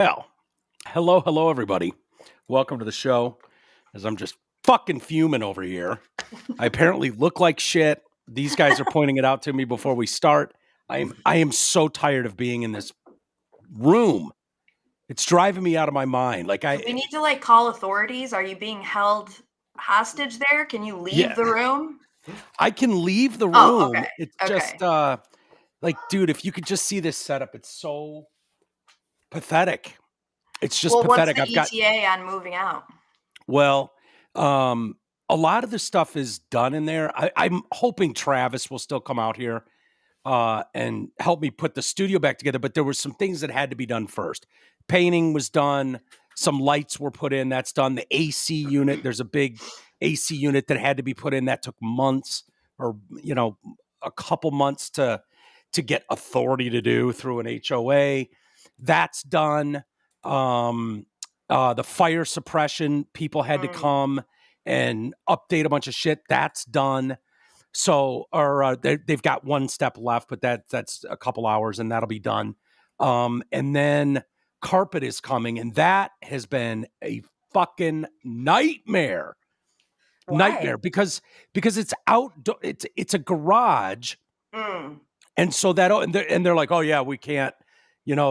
Well, hello, everybody. Welcome to the show. As I'm just fucking fuming over here. I apparently look like shit. These guys are pointing it out to me before we start. I am so tired of being in this room. It's driving me out of my mind. Do we need to call authorities? Are you being held hostage there? Can you leave the room? I can leave the room. Oh, okay. It's just dude, if you could just see this setup, it's so pathetic. It's just pathetic. What's the ETA on moving out? Well, a lot of the stuff is done in there. I'm hoping Travis will still come out here and help me put the studio back together. But there were some things that had to be done first. Painting was done. Some lights were put in. That's done. The AC unit, there's a big AC unit that had to be put in. That took months or, a couple months to get authority to do through an HOA. That's done. The fire suppression people had to come and update a bunch of shit. That's done. So, they've got one step left, but that's a couple hours and that'll be done. And then carpet is coming, and that has been a fucking nightmare. Why? Nightmare because it's outdoor. It's a garage, and so they're like, oh yeah, we can't.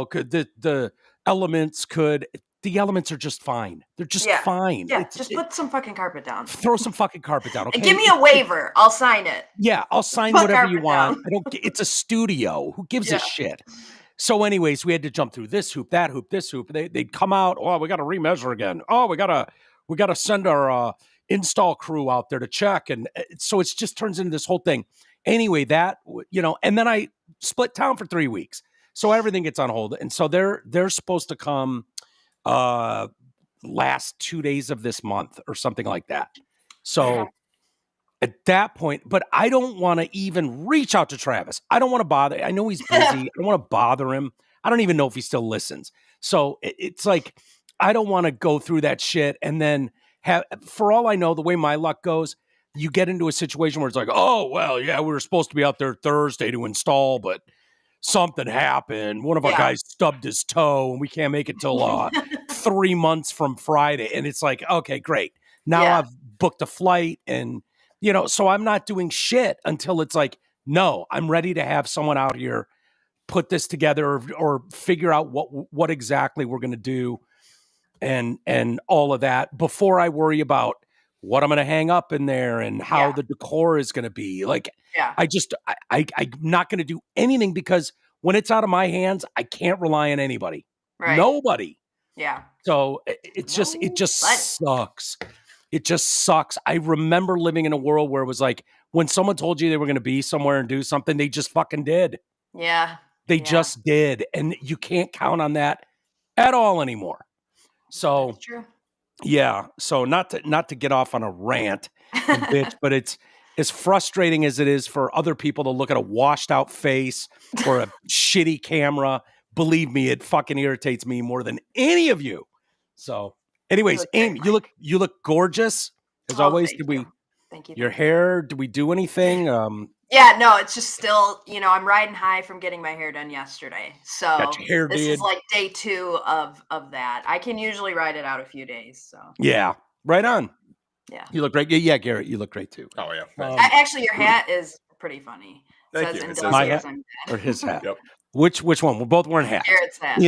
Could the elements could. The elements are just fine. They're just fine. Yeah, just put some fucking carpet down. Throw some fucking carpet down, okay? And give me a waiver. I'll sign it. Yeah, I'll sign whatever you want. It's a studio. Who gives a shit? So anyways, we had to jump through this hoop, that hoop, this hoop. They'd come out. Oh, we got to remeasure again. Oh, we gotta send our install crew out there to check. And so it just turns into this whole thing. Anyway, and then I split town for 3 weeks. So everything gets on hold. And so they're supposed to come last 2 days of this month or something like that. So at that point, but I don't want to even reach out to Travis. I don't want to bother. I know he's busy. I don't want to bother him. I don't even know if he still listens. So it's like, I don't want to go through that shit. And then for all I know, the way my luck goes, you get into a situation where it's like, oh, well, yeah, we were supposed to be out there Thursday to install, but something happened. One of our guys stubbed his toe and we can't make it till 3 months from Friday. And it's like, okay, great. Now I've booked a flight and, so I'm not doing shit until it's like, no, I'm ready to have someone out here put this together or figure out what exactly we're going to do and all of that before I worry about what I'm going to hang up in there and how the decor is going to be. I'm not going to do anything because when it's out of my hands, I can't rely on anybody. Right. Nobody. Yeah. So it just sucks. It just sucks. I remember living in a world where it was like, when someone told you they were going to be somewhere and do something, they just fucking did. Yeah. They just did. And you can't count on that at all anymore. So that's true. Yeah. So not to get off on a rant and bitch, but it's as frustrating as it is for other people to look at a washed out face or a shitty camera. Believe me, it fucking irritates me more than any of you. So anyways, Amy, you look gorgeous as always. Thank you. Your hair, did we do anything? Yeah, no, it's just still, I'm riding high from getting my hair done yesterday. So got your hair this did. is like day 2 of that. I can usually ride it out a few days. So yeah, right on. Yeah, you look great. Yeah, Garrett, you look great too. Oh yeah. Actually, your hat is pretty funny. Thank you. It's my hat or his hat. Yep. Which one? We're both wearing hats. Garrett's hat.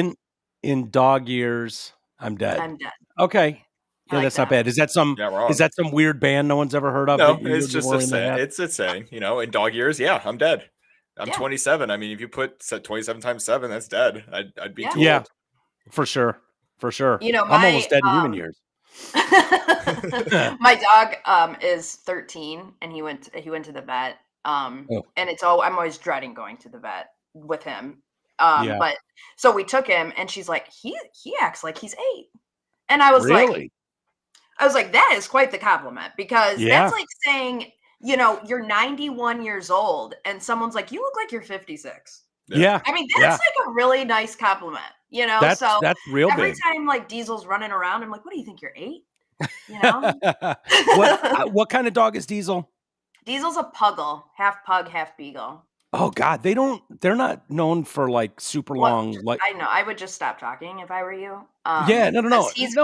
In dog years, I'm dead. I'm dead. Okay. Yeah, that's not bad. Is that some weird band no one's ever heard of? No, it's just a saying. It's a saying. In dog years, yeah, I'm dead. I'm 27. I mean, if you put 27 times 7, that's dead. I'd be too old. Yeah, for sure. I'm almost dead in human years. My dog is 13 and he went to the vet. And I'm always dreading going to the vet with him. But so we took him and she's like, he acts like he's 8. And I was like, that is quite the compliment because that's like saying, you're 91 years old and someone's like, you look like you're 56. Yeah. I mean, that's like a really nice compliment, That's real every big. time like Diesel's running around, I'm like, what do you think, you're 8? What kind of dog is Diesel? Diesel's a puggle, half pug, half beagle. Oh God, they're not known for like super long. Like I know, I would just stop talking if I were you. yeah, no. No, it's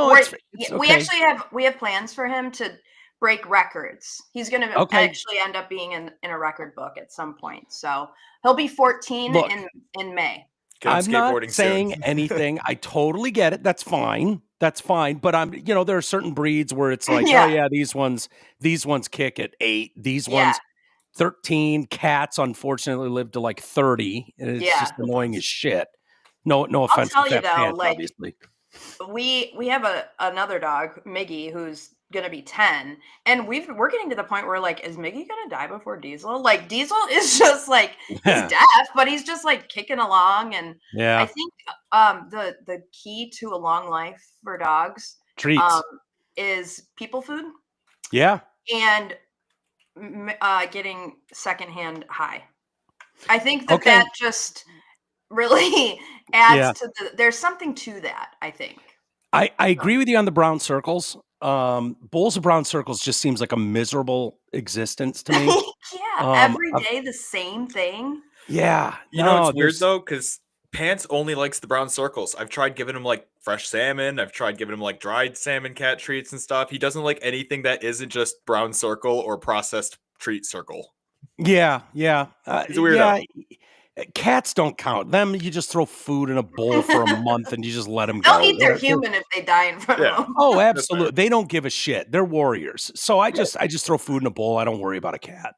We okay. actually have plans for him to break records. He's going to Okay. actually end up being in a record book at some point. So he'll be 14 Look, in May. I'm not saying anything. I totally get it. That's fine. That's fine. But there are certain breeds where it's like, oh yeah, these ones kick at 8. These ones 13. Cats unfortunately live to like 30, and it's just annoying as shit. No offense to Fat Pants, obviously. We have another dog, Miggy, who's gonna be 10, and we're getting to the point where like, is Miggy gonna die before Diesel? Like Diesel is just like he's deaf, but he's just like kicking along. And I think the key to a long life for dogs treats is people food. Yeah. And getting secondhand high. I think that just really adds to there's something to that, I think. I agree with you on the brown circles. Bowls of brown circles just seems like a miserable existence to me. Every day the same thing. Yeah. It's weird though, because Pants only likes the brown circles. I've tried giving him like fresh salmon. I've tried giving him like dried salmon cat treats and stuff. He doesn't like anything that isn't just brown circle or processed treat circle. Yeah. He's a weirdo. Yeah. Cats don't count. Them, you just throw food in a bowl for a month and you just let them They'll go. eat their human if they die in front of them. Oh, absolutely. They don't give a shit. They're warriors. So I just throw food in a bowl. I don't worry about a cat.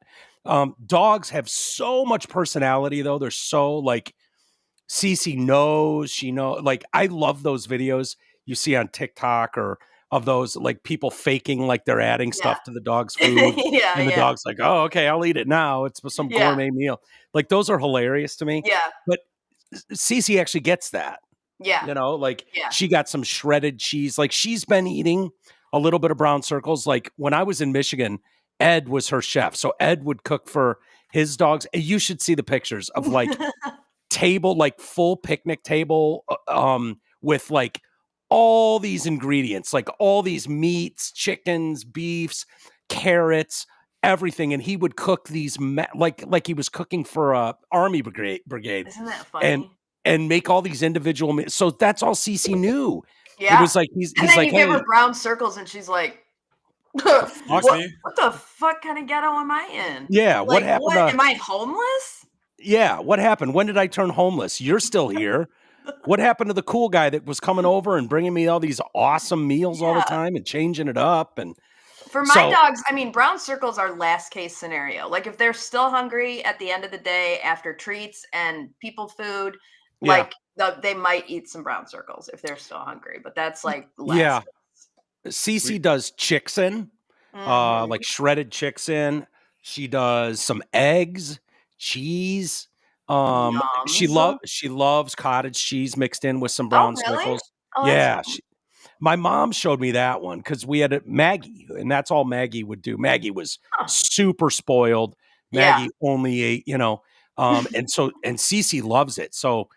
Dogs have so much personality, though. They're so like, Cece knows, she knows. Like, I love those videos you see on TikTok or of those like people faking like they're adding stuff to the dog's food. And the dog's like, oh, okay, I'll eat it now. It's some gourmet meal. Like, those are hilarious to me. Yeah. But Cece actually gets that. Yeah. She got some shredded cheese. Like, she's been eating a little bit of brown circles. Like, when I was in Michigan, Ed was her chef. So Ed would cook for his dogs. And you should see the pictures of like table, like full picnic table, with like all these ingredients, like all these meats, chickens, beefs, carrots, everything. And he would cook these like he was cooking for a army brigade. Isn't that funny? And make all these individual meals. So that's all Cece knew. Yeah. It was like he's and then like, you give her brown circles and she's like, what the fuck kind of ghetto am I in? Yeah. Like, what happened? Am I homeless? Yeah. What happened? When did I turn homeless? You're still here. What happened to the cool guy that was coming over and bringing me all these awesome meals all the time and changing it up? And for my dogs, I mean, brown circles are last case scenario. Like, if they're still hungry at the end of the day after treats and people food, like they might eat some brown circles if they're still hungry. But that's like last case. Cece does chicksin, like shredded chicksin. She does some eggs, cheese. She loves cottage cheese mixed in with some brown circles. Oh, yeah. My mom showed me that one because we had Maggie, and that's all Maggie would do. Maggie was super spoiled. Maggie only ate, and Cece loves it. So,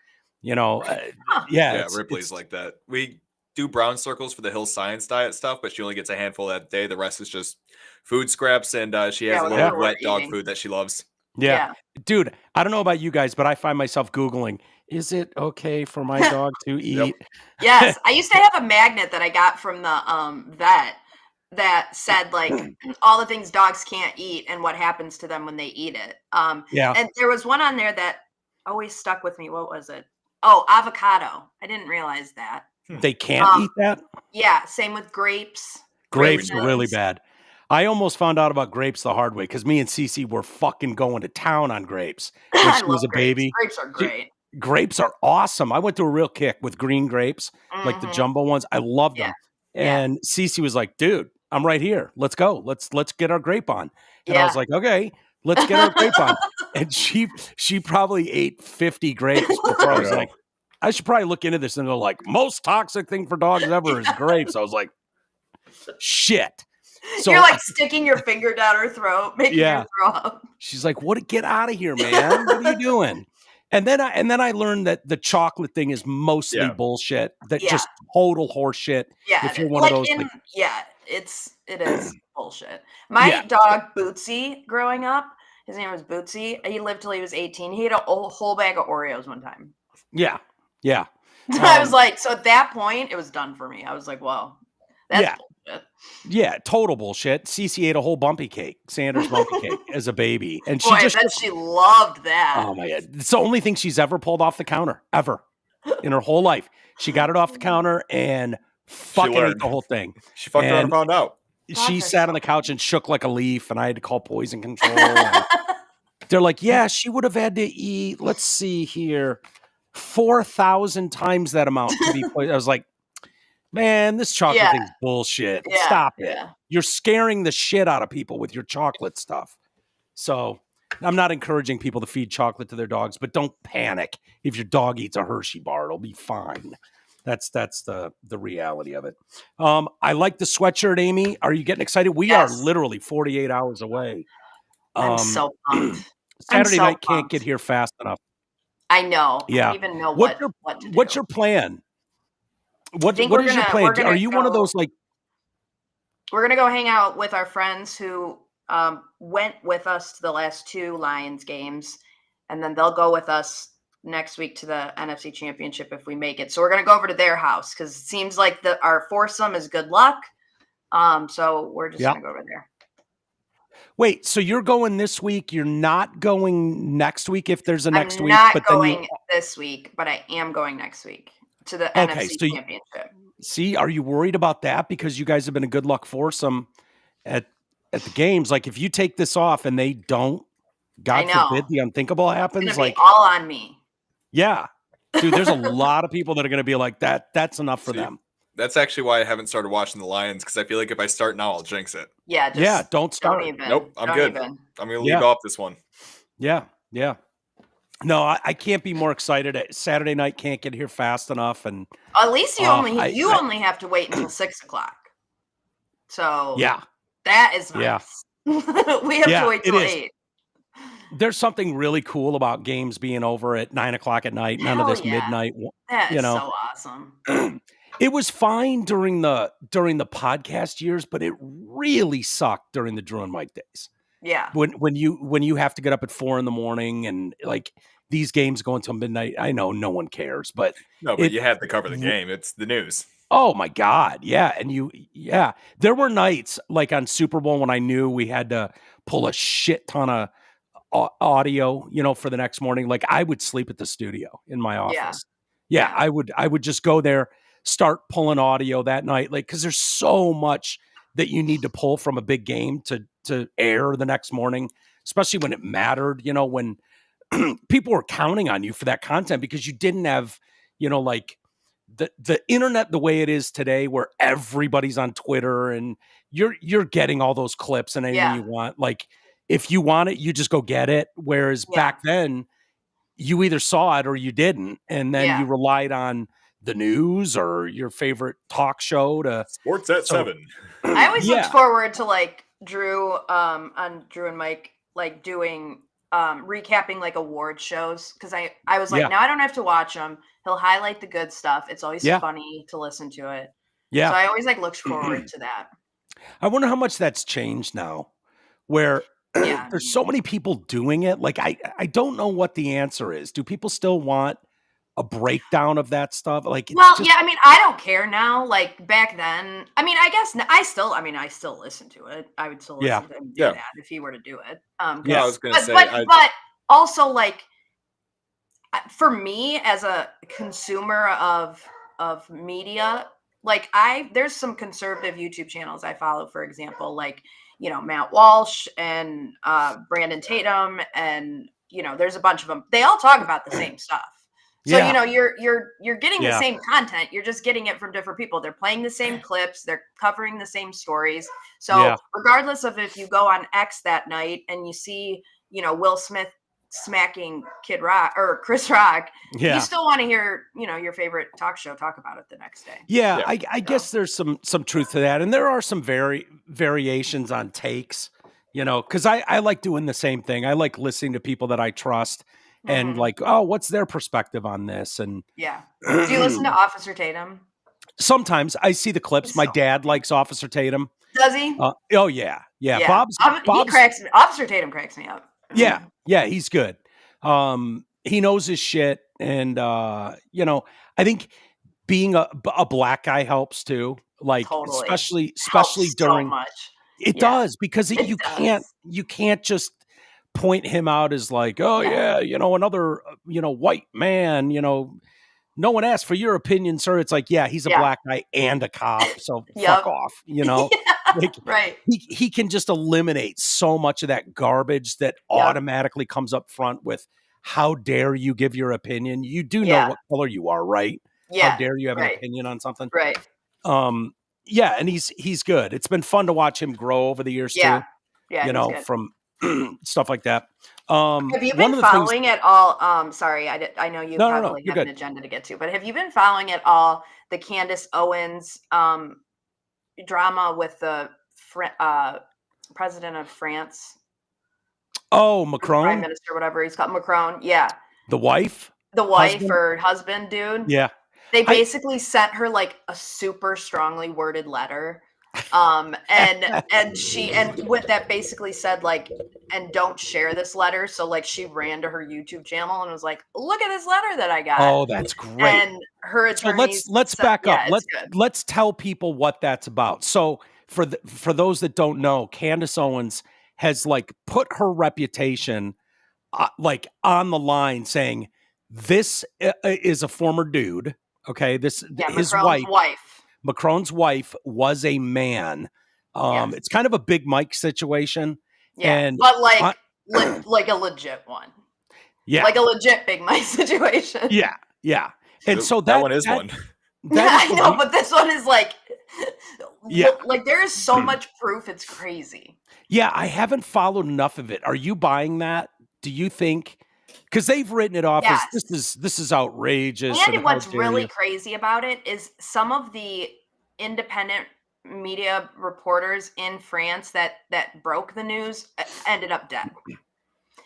Ripley's like that. We do brown circles for the Hill Science diet stuff, but she only gets a handful that day. The rest is just food scraps, and she has a little wet dog food that she loves. Yeah. Dude, I don't know about you guys, but I find myself Googling, is it okay for my dog to eat? Yes. I used to have a magnet that I got from the vet that said like all the things dogs can't eat and what happens to them when they eat it. And there was one on there that always stuck with me. What was it? Oh, avocado. I didn't realize that. They can't eat that? Yeah. Same with grapes. Grapes are really bad. I almost found out about grapes the hard way because me and Cece were fucking going to town on grapes when she was a baby. Grapes are great. Grapes are awesome. I went through a real kick with green grapes, like the jumbo ones. I love them. And Cece was like, dude, I'm right here. Let's go. Let's get our grape on. And I was like, okay, let's get our grape on. And she probably ate 50 grapes before I was like, I should probably look into this. And they're like, most toxic thing for dogs ever is grapes. I was like, shit. So you're like sticking your finger down her throat, making her throw up. She's like, "What? Get out of here, man! What are you doing?" And then I learned that the chocolate thing is mostly bullshit. That just total horseshit. Yeah, if you're one of those, it is bullshit. My dog Bootsy, growing up, His name was Bootsy. He lived till he was 18. He ate a whole bag of Oreos one time. Yeah. Yeah. I was like, so at that point, it was done for me. I was like, well, that's bullshit. Yeah, total bullshit. Cece ate a whole bumpy cake, Sanders bumpy cake, as a baby. And Boy, she loved that. Oh my God. It's the only thing she's ever pulled off the counter, ever, in her whole life. She got it off the counter and fucking ate the whole thing. She fucked around and found out. She sat on the couch and shook like a leaf, and I had to call poison control. They're like, yeah, she would have had to eat, let's see here, 4,000 times that amount to be poisoned. I was like, man, this chocolate thing's bullshit. Yeah. Stop it. You're scaring the shit out of people with your chocolate stuff. So I'm not encouraging people to feed chocolate to their dogs, but don't panic. If your dog eats a Hershey bar, it'll be fine. That's the reality of it. I like the sweatshirt, Amy. Are you getting excited? We are literally 48 hours away. I'm so pumped. Saturday night can't get here fast enough. I know. Yeah. I don't even know what to do. What's your plan? What is your plan? Are you one of those like? We're gonna go hang out with our friends who went with us to the last 2 Lions games, and then they'll go with us next week to the NFC Championship if we make it. So we're gonna go over to their house because it seems like our foursome is good luck. So we're just gonna go over there. Wait, so you're going this week? You're not going next week if there's a next week? I'm not going this week, but I am going next week to the NFC Championship. See, are you worried about that? Because you guys have been a good luck foursome at the games. Like, if you take this off and they don't, God forbid the unthinkable happens. It's gonna be all on me. Yeah. Dude, there's a lot of people that are going to be like, that's enough for them. That's actually why I haven't started watching the Lions, because I feel like if I start now, I'll jinx it. Yeah, don't start. Nope, I'm good. I'm going to leave off this one. Yeah. No, I can't be more excited. Saturday night can't get here fast enough, and at least you only have to wait until 6:00. So that is nice. We have to wait till 8. There's something really cool about games being over at 9:00 at night. None of this midnight. That is so awesome. It was fine during the podcast years, but it really sucked during the Drew and Mike days. Yeah. When you have to get up at 4 a.m. and like these games go until midnight. I know no one cares, but you have to cover the game. It's the news. Oh my God. Yeah. And there were nights like on Super Bowl when I knew we had to pull a shit ton of audio, for the next morning. Like I would sleep at the studio in my office. Yeah. I would just go there, start pulling audio that night. Like, cause there's so much that you need to pull from a big game to air the next morning, especially when it mattered, when people were counting on you for that content because you didn't have, like the internet the way it is today, where everybody's on Twitter and you're getting all those clips and anything you want. Like if you want it, you just go get it. Whereas back then you either saw it or you didn't. And then you relied on the news or your favorite talk show to Sports at 7. I always looked forward to like Drew on Drew and Mike, like doing recapping like award shows. Cause I was like, now I don't have to watch them. He'll highlight the good stuff. It's always funny to listen to it. Yeah. So I always like looked forward to that. I wonder how much that's changed now where there's so many people doing it. Like, I don't know what the answer is. Do people still want a breakdown of that stuff? Like, I mean, I don't care now. Like back then, I mean, I guess I still listen to it. I would still listen to him do that if he were to do it. I was going to say, but also like for me as a consumer of media, like there's some conservative YouTube channels I follow, for example, like, Matt Walsh and Brandon Tatum, and there's a bunch of them. They all talk about the same stuff. So, you're getting the same content. You're just getting it from different people. They're playing the same clips. They're covering the same stories. So regardless of if you go on X that night and you see, Will Smith smacking Kid Rock or Chris Rock, you still want to hear, your favorite talk show talk about it the next day. Yeah. I guess there's some truth to that. And there are some variations on takes, cause I like doing the same thing. I like listening to people that I trust. And like, oh, what's their perspective on this? And do you listen to Officer Tatum? Sometimes I see the clips. My dad likes Officer Tatum. Does he? Oh yeah. Bob's Officer Tatum cracks me up. Yeah, he's good. He knows his shit, and you know, I think being a black guy helps too. Like Totally. especially Helps during so much. it Yeah. does because you can't just point him out as like, oh yeah, you know, another white man, no one asked for your opinion, sir. It's like, yeah, he's a black guy and a cop, so fuck off, Like right. he can just eliminate so much of that garbage that automatically comes up front with how dare you give your opinion? You do know what color you are, right? Yeah. How dare you have an opinion on something? Right. Yeah, and he's good. It's been fun to watch him grow over the years too. Yeah, from stuff like that. Have you been following at all? Sorry, I know you probably have an agenda to get to, but have you been following at all the Candace Owens drama with the president of France? Oh, Macron, Prime Minister, whatever he's called, Macron. Yeah, the wife or husband, dude. Yeah, they basically sent her like a super strongly worded letter. And she what that basically said, like, and don't share this letter. So like she ran to her YouTube channel and was like, look at this letter that I got. Oh, that's great. And her attorney. So let's back up. Let's tell people what that's about. So for those that don't know, Candace Owens has like put her reputation like on the line, saying this is a former dude. Okay, his wife. Macron's wife was a man. It's kind of a Big Mike situation. Yeah, but like like a legit one. Yeah, like a legit Big Mike situation. Yeah. And so that one is one. I know, but this one is like, like there is so much proof. It's crazy. Yeah, I haven't followed enough of it. Are you buying that? Do you think? Because they've written it off as this is outrageous. And what's really crazy about it is some of the independent media reporters in France that broke the news ended up dead.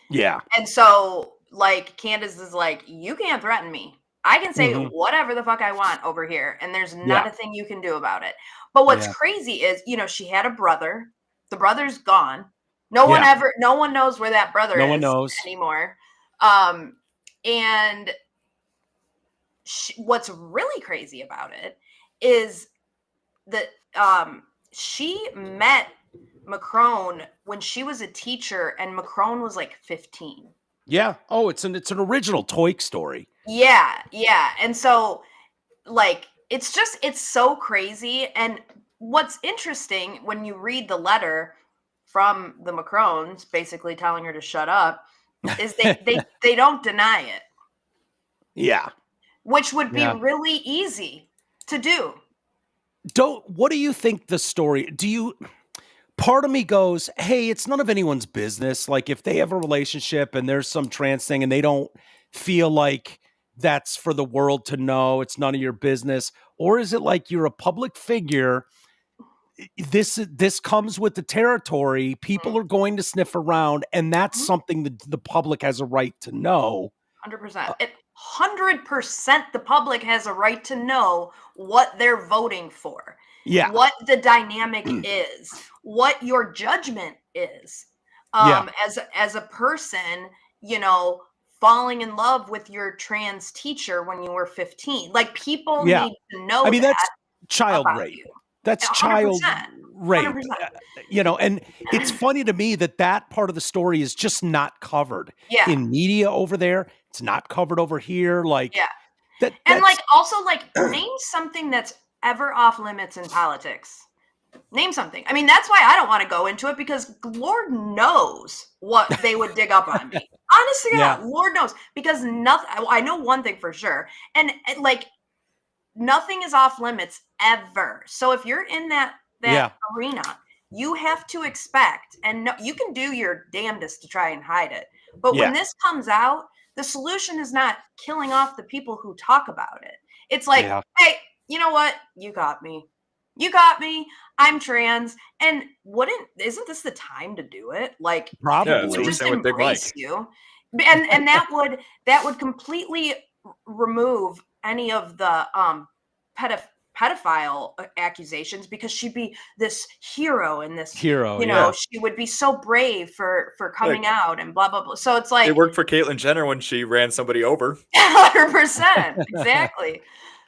Yeah. And so like Candace is like, you can't threaten me. I can say whatever the fuck I want over here, and there's not a thing you can do about it. But what's crazy is, she had a brother. The brother's gone. No one knows where that brother is anymore. And what's really crazy about it is that she met Macron when she was a teacher, and Macron was like 15. Yeah. Oh, it's an original Toy Story. Yeah. And so, like, it's so crazy. And what's interesting when you read the letter from the Macrons, basically telling her to shut up, is they don't deny it. Yeah. Which would be really easy to do. What do you think the story? Part of me goes, hey, it's none of anyone's business. Like if they have a relationship and there's some trans thing and they don't feel like that's for the world to know, it's none of your business. Or is it like you're a public figure? This comes with the territory. People are going to sniff around, and that's something that the public has a right to know. 100%. 100% the public has a right to know what they're voting for. Yeah. What the dynamic is, what your judgment is. As a person, falling in love with your trans teacher when you were 15. Like people need to know. I mean, that's child rape. That's 100%. child rape. 100%. And it's funny to me that part of the story is just not covered in media over there. It's not covered over here. Like, and like also like name something that's ever off limits in politics. Name something. I mean, that's why I don't want to go into it, because Lord knows what they would dig up on me. Honestly, Lord knows, because nothing. I know one thing for sure, and like nothing is off limits ever. So if you're in that arena, you have to expect, and you can do your damnedest to try and hide it. But when this comes out, the solution is not killing off the people who talk about it. It's like, hey, you know what? You got me. I'm trans, and isn't this the time to do it? Like, probably just embrace you, and that would completely remove any of the pedophile accusations because she'd be this hero and this hero, she would be so brave for coming out and blah blah blah. So it's like it worked for Caitlyn Jenner when she ran somebody over. 100%, exactly.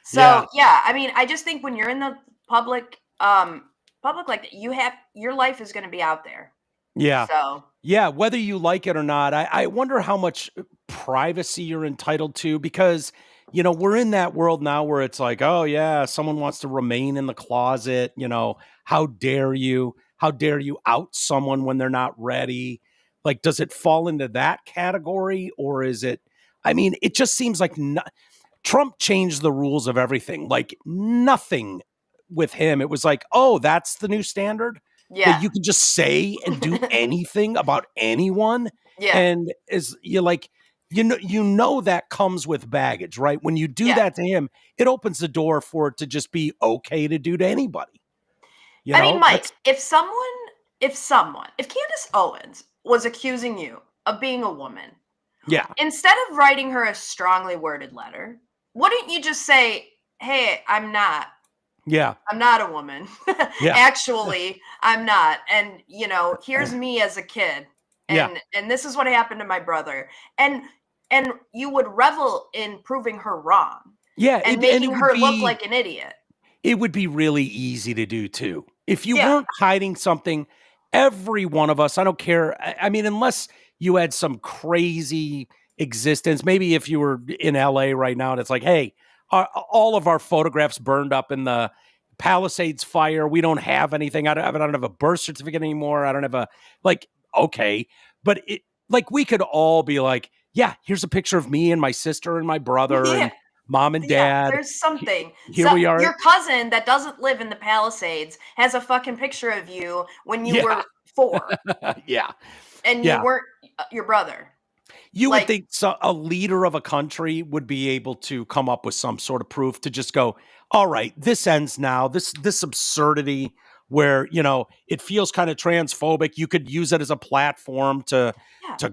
So I mean, I just think when you're in the public like that, your life is going to be out there. Yeah. So yeah, whether you like it or not, I wonder how much privacy you're entitled to, because we're in that world now where it's like, oh yeah, someone wants to remain in the closet. How dare you? How dare you out someone when they're not ready? Like, does it fall into that category, or is it? I mean, it just seems like Trump changed the rules of everything. Like nothing with him. It was like, oh, that's the new standard. Yeah. That you can just say and do anything about anyone. Yeah. And is you like, that comes with baggage, right? When you do that to him, it opens the door for it to just be okay to do to anybody. I mean, Mike, if Candace Owens was accusing you of being a woman, yeah, instead of writing her a strongly worded letter, wouldn't you just say, hey, I'm not. Yeah. I'm not a woman. Yeah. Actually, I'm not. And, here's me as a kid. And this is what happened to my brother. And you would revel in proving her wrong. Yeah. And making her look like an idiot. It would be really easy to do too. If you weren't hiding something, every one of us, I don't care. I mean, unless you had some crazy existence, maybe if you were in LA right now and it's like, hey, all of our photographs burned up in the Palisades fire. We don't have anything. I don't have a birth certificate anymore. I don't have okay. But we could all be like, yeah, here's a picture of me and my sister and my brother and mom and dad. There's something. Here we are. Your cousin that doesn't live in the Palisades has a fucking picture of you when you were 4. Yeah. And you weren't your brother. You would think a leader of a country would be able to come up with some sort of proof to just go, all right, this ends now. This absurdity where, it feels kind of transphobic. You could use it as a platform to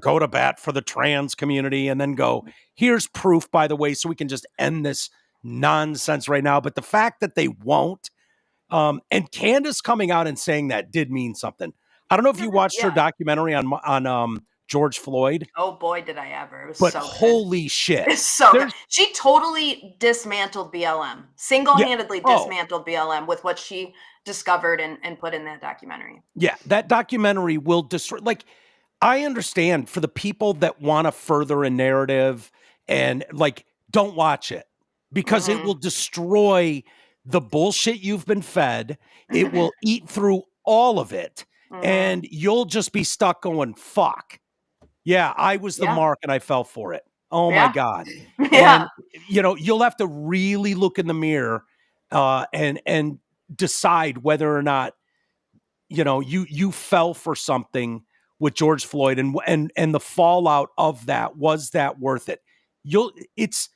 go to bat for the trans community and then go, here's proof, by the way, so we can just end this nonsense right now. But the fact that they won't, and Candace coming out and saying that did mean something. I don't know if you watched her documentary on George Floyd. Oh boy, did I ever. It was but so holy good. Shit. It's so good. She totally dismantled BLM. Single-handedly dismantled BLM with what she discovered and put in that documentary. Yeah, that documentary will destroy. I understand for the people that want to further a narrative and don't watch it because it will destroy the bullshit you've been fed. It will eat through all of it. And you'll just be stuck going, fuck. Yeah, I was the mark and I fell for it. Oh my God. Yeah. And, you'll have to really look in the mirror and decide whether or not, you fell for something with George Floyd and the fallout of that. Was that worth it? It's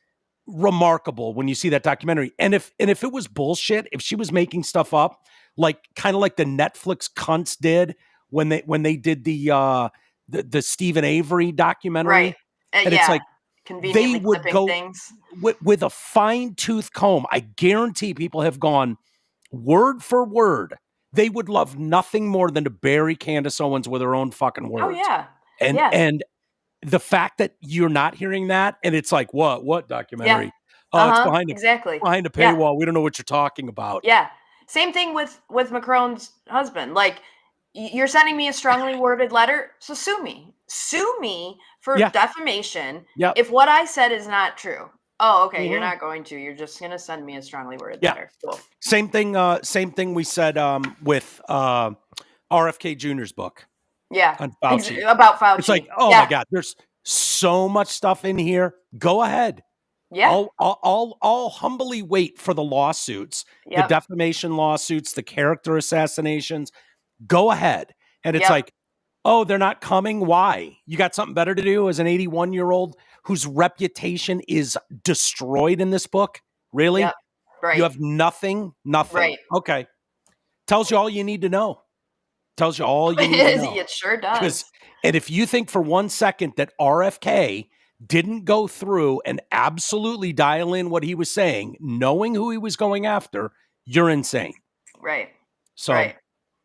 remarkable when you see that documentary. And if it was bullshit, if she was making stuff up, kind of like the Netflix cunts did when they did the Stephen Avery documentary. Right. And it's like conveniently they would go things. with a fine-tooth comb. I guarantee people have gone word for word. They would love nothing more than to bury Candace Owens with her own fucking words. Oh yeah. And the fact that you're not hearing that, and it's like, what documentary? Oh, it's behind behind a paywall. We don't know what you're talking about. Yeah. Same thing with Macron's husband. You're sending me a strongly worded letter, so sue me. Sue me for defamation if what I said is not true. Oh, okay. You're not going to. You're just going to send me a strongly worded letter. Cool. Same thing we said with RFK Jr.'s book. Yeah. On Fauci. About Fauci. It's like, oh my God, there's so much stuff in here. Go ahead. Yeah. I'll humbly wait for the lawsuits, the defamation lawsuits, the character assassinations. Go ahead. And it's like, oh, they're not coming. Why? You got something better to do as an 81-year-old whose reputation is destroyed in this book? Really? Yep. Right. You have nothing? Right. Okay. Tells you all you need to know. Tells you all you need to know. It sure does. And if you think for 1 second that RFK didn't go through and absolutely dial in what he was saying, knowing who he was going after, you're insane. Right. So, right.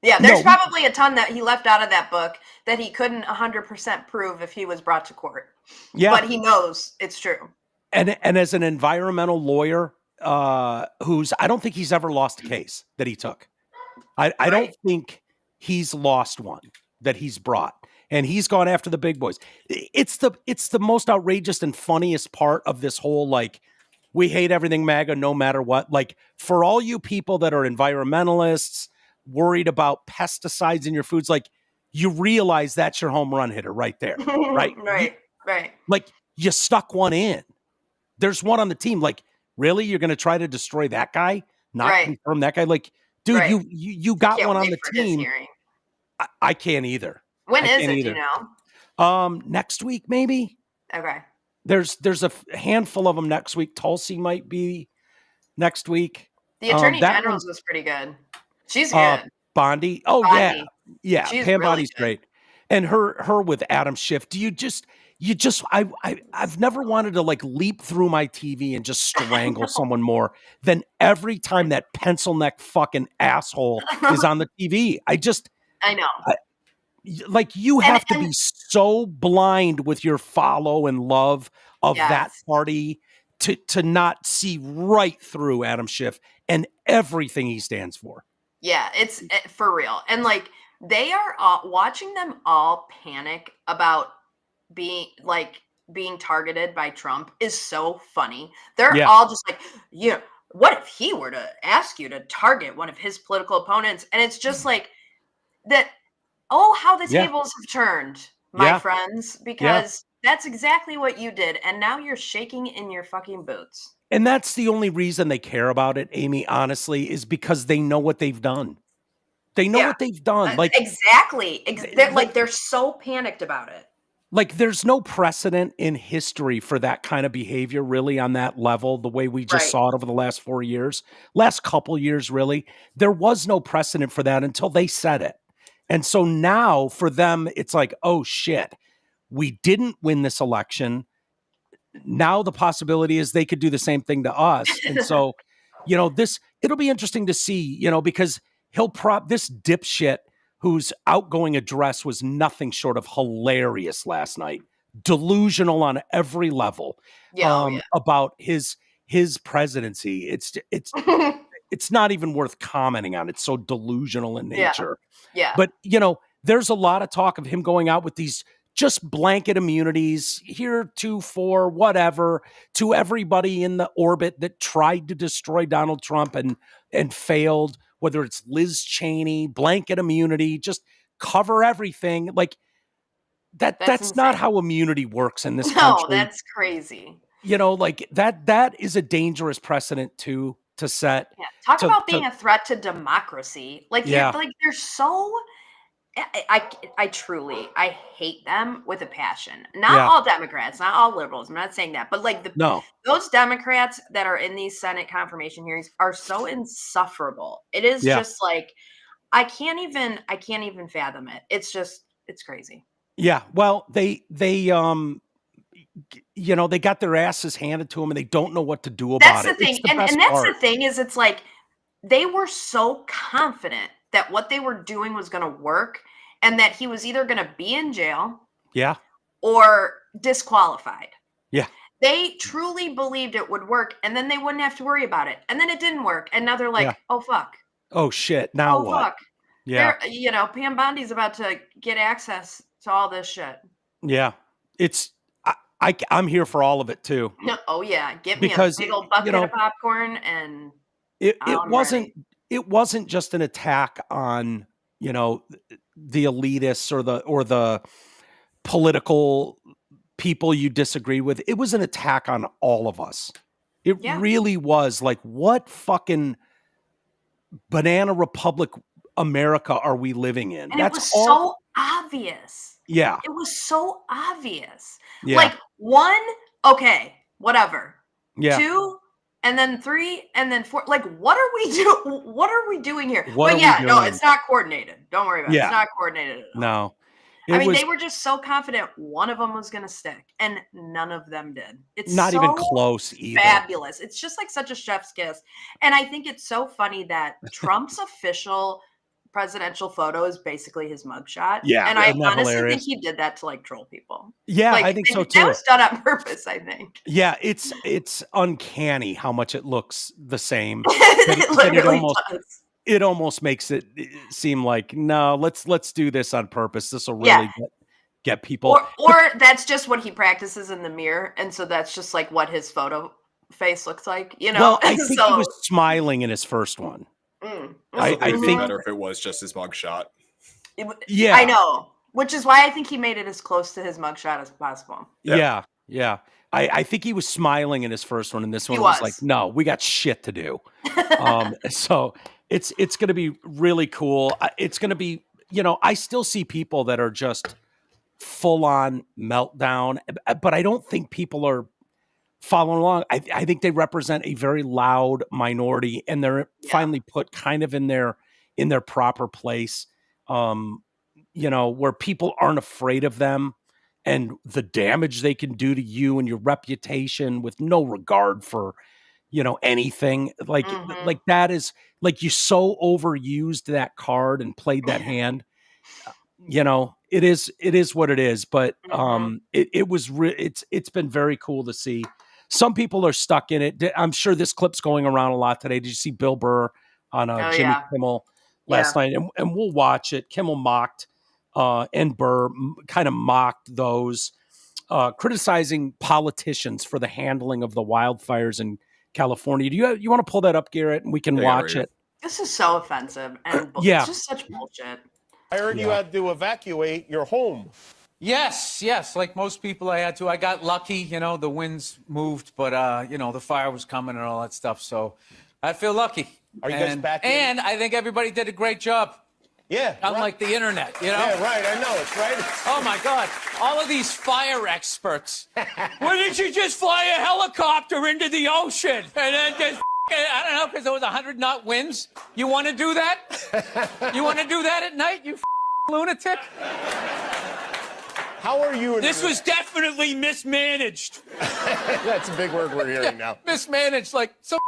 Yeah, there's probably a ton that he left out of that book that he couldn't 100% prove if he was brought to court. Yeah. But he knows it's true. And as an environmental lawyer, I don't think he's ever lost a case that he took. I don't think he's lost one that he's brought. And he's gone after the big boys. It's the most outrageous and funniest part of this whole, like, we hate everything MAGA no matter what. Like, for all you people that are environmentalists, worried about pesticides in your foods, like, you realize that's your home run hitter right there, right? Right. Like, you stuck one in. There's one on the team. Like, really? You're going to try to destroy that guy? Not confirm that guy? Like, dude, you got one on the team. I can't either. When is it, do you know? Next week, maybe. Okay. There's a handful of them next week. Tulsi might be next week. The Attorney General's was pretty good. She's good. Bondi. Oh, Bondi. Yeah. She's Pam really Bondi's great. And her with Adam Schiff. I've never wanted to, like, leap through my TV and just strangle someone more than every time that pencil neck fucking asshole is on the TV. I know. You have to be so blind with your follow and love of that party to not see right through Adam Schiff and everything he stands for. Yeah, it's for real. And, like, they are watching them all panic about being targeted by Trump is so funny. They're all just like, what if he were to ask you to target one of his political opponents? And it's just like that. Oh, how the tables have turned, my friends, because that's exactly what you did. And now you're shaking in your fucking boots. And that's the only reason they care about it, Amy, honestly, is because they know what they've done. They know what they've done. Like, exactly. They're so panicked about it. Like, there's no precedent in history for that kind of behavior, really, on that level, the way we just saw it over the last 4 years, last couple years, really. There was no precedent for that until they said it. And so now for them, it's like, oh, shit, we didn't win this election. Now the possibility is they could do the same thing to us. And so, it'll be interesting to see, because this dipshit whose outgoing address was nothing short of hilarious last night, delusional on every level, about his presidency. It's not even worth commenting on. It's so delusional in nature. Yeah. But, there's a lot of talk of him going out with these just blanket immunities heretofore, whatever, to everybody in the orbit that tried to destroy Donald Trump and failed, whether it's Liz Cheney, blanket immunity, just cover everything. Like, that's not how immunity works in this country. No, that's crazy. That is a dangerous precedent to set. Yeah. Talk about being a threat to democracy. They're so. I truly hate them with a passion. Not all Democrats, not all liberals. I'm not saying that, but those Democrats that are in these Senate confirmation hearings are so insufferable. It is just like I can't even fathom it. It's crazy. Yeah. Well, they got their asses handed to them and they don't know what to do about it. That's the thing. And that's the thing is, it's like they were so confident that what they were doing was going to work and that he was either going to be in jail or disqualified. Yeah. They truly believed it would work and then they wouldn't have to worry about it. And then it didn't work. And now they're like, oh, fuck. Oh, shit. Now what? Fuck. Yeah. Pam Bondi's about to get access to all this shit. Yeah. I'm here for all of it too. Oh yeah. Get me a big old bucket of popcorn and it wasn't just an attack on, the elitists or the political people you disagree with. It was an attack on all of us. It really was. Like, what fucking banana republic America are we living in? And it was so obvious. Yeah. It was so obvious. Yeah. Like, 1, okay, whatever. Yeah. 2, and then 3, and then 4. Like, what are we doing? What are we doing here? No, it's not coordinated. Don't worry about it. It's not coordinated at all. No. They were just so confident one of them was going to stick, and none of them did. It's not so even close either. fabulous. It's just like such a chef's kiss. And I think it's so funny that Trump's official presidential photo is basically his mugshot. Yeah. And I honestly think he did that to like troll people. Yeah, I think so too. That was done on purpose, I think. Yeah, it's uncanny how much it looks the same. It literally does. It almost makes it seem like, no, let's do this on purpose. This will really get people. Or that's just what he practices in the mirror, and so that's just like what his photo face looks like, you know. Well, I think he was smiling in his first one. I think it'd be better if it was just his mugshot. Yeah, I know, which is why I think he made it as close to his mugshot as possible. Yeah. I think he was smiling in his first one, and this one was like, no, we got shit to do. So it's going to be really cool. It's going to be, I still see people that are just full on meltdown, but I don't think people are following along. I think they represent a very loud minority, and they're finally put kind of in their proper place, where people aren't afraid of them and the damage they can do to you and your reputation with no regard for, anything like that is like you so overused that card and played that hand. It is what it is, but it's been very cool to see. Some people are stuck in it. I'm sure this clip's going around a lot today. Did you see Bill Burr on Jimmy Kimmel last night? And we'll watch it. Kimmel mocked and Burr kind of mocked those criticizing politicians for the handling of the wildfires in California. Do you want to pull that up, Garrett, and we can watch it? This is so offensive and it's just such bullshit. I heard you had to evacuate your home. Yes. Like most people, I had to. I got lucky, the winds moved, but, the fire was coming and all that stuff. So I feel lucky. Are you guys back in? And I think everybody did a great job. Yeah. Unlike the internet, Yeah, right. I know. It's right. Oh, my God. All of these fire experts. Why didn't you just fly a helicopter into the ocean? And then just, I don't know, because there was 100-knot winds. You want to do that? You want to do that at night, you lunatic? How are you? This was definitely mismanaged. That's a big word we're hearing now. Mismanaged, like some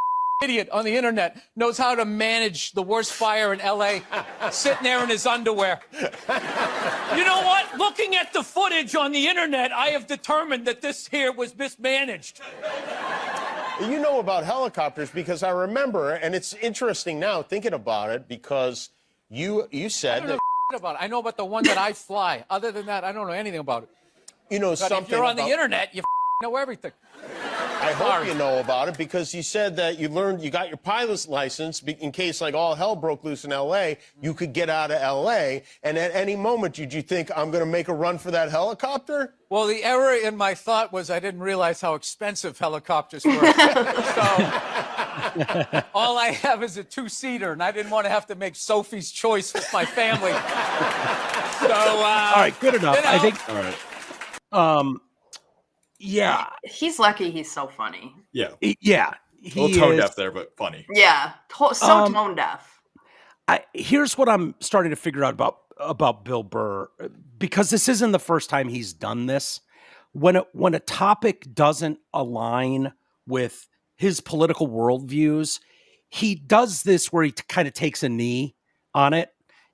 idiot on the internet knows how to manage the worst fire in L.A. sitting there in his underwear. You know what? Looking at the footage on the internet, I have determined that this here was mismanaged. You know about helicopters because I remember, and it's interesting now thinking about it because you said that. About it. I know about the one that I fly. Other than that, I don't know anything about it. You know but something. If you're on the internet, you know everything. I hope you know about it because you said that you got your pilot's license in case like all hell broke loose in L.A. You could get out of L.A. and at any moment did you think I'm going to make a run for that helicopter? Well, the error in my thought was I didn't realize how expensive helicopters were. So all I have is a 2-seater, and I didn't want to have to make Sophie's choice with my family. So all right, good enough. I think. All right. Yeah. He's lucky he's so funny. Yeah. Yeah. A little tone deaf there, but funny. Yeah. So tone deaf. Here's what I'm starting to figure out about Bill Burr, because this isn't the first time he's done this. When a topic doesn't align with his political worldviews, he does this where he kind of takes a knee on it,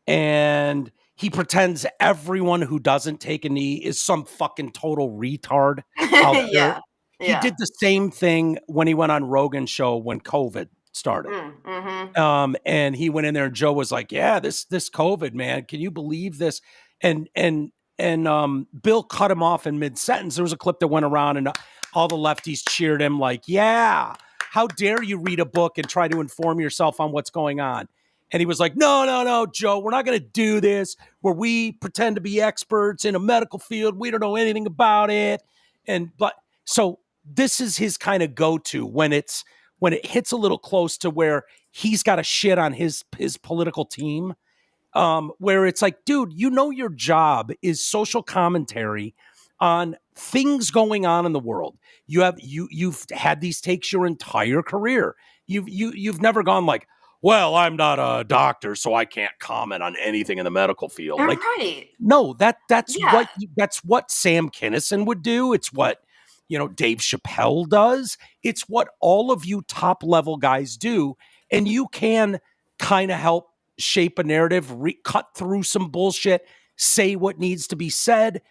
and he pretends everyone who doesn't take a knee is some fucking total retard out there. He did the same thing when he went on Rogan's show when COVID started. And he went in there and Joe was like, yeah, this COVID, man, can you believe this? And Bill cut him off in mid-sentence. There was a clip that went around and all the lefties cheered him like, yeah, how dare you read a book and try to inform yourself on what's going on? And he was like, no, Joe, we're not going to do this where we pretend to be experts in a medical field. We don't know anything about it. But so this is his kind of go-to when it hits a little close to where he's got to shit on his political team, where it's like, dude, your job is social commentary on things going on in the world. You've had these takes your entire career. You've never gone like, well, I'm not a doctor, so I can't comment on anything in the medical field. Like, right. no, that's Yeah. what Sam Kinison would do. It's what, Dave Chappelle does. It's what all of you top level guys do. And you can kind of help shape a narrative, cut through some bullshit, say what needs to be said,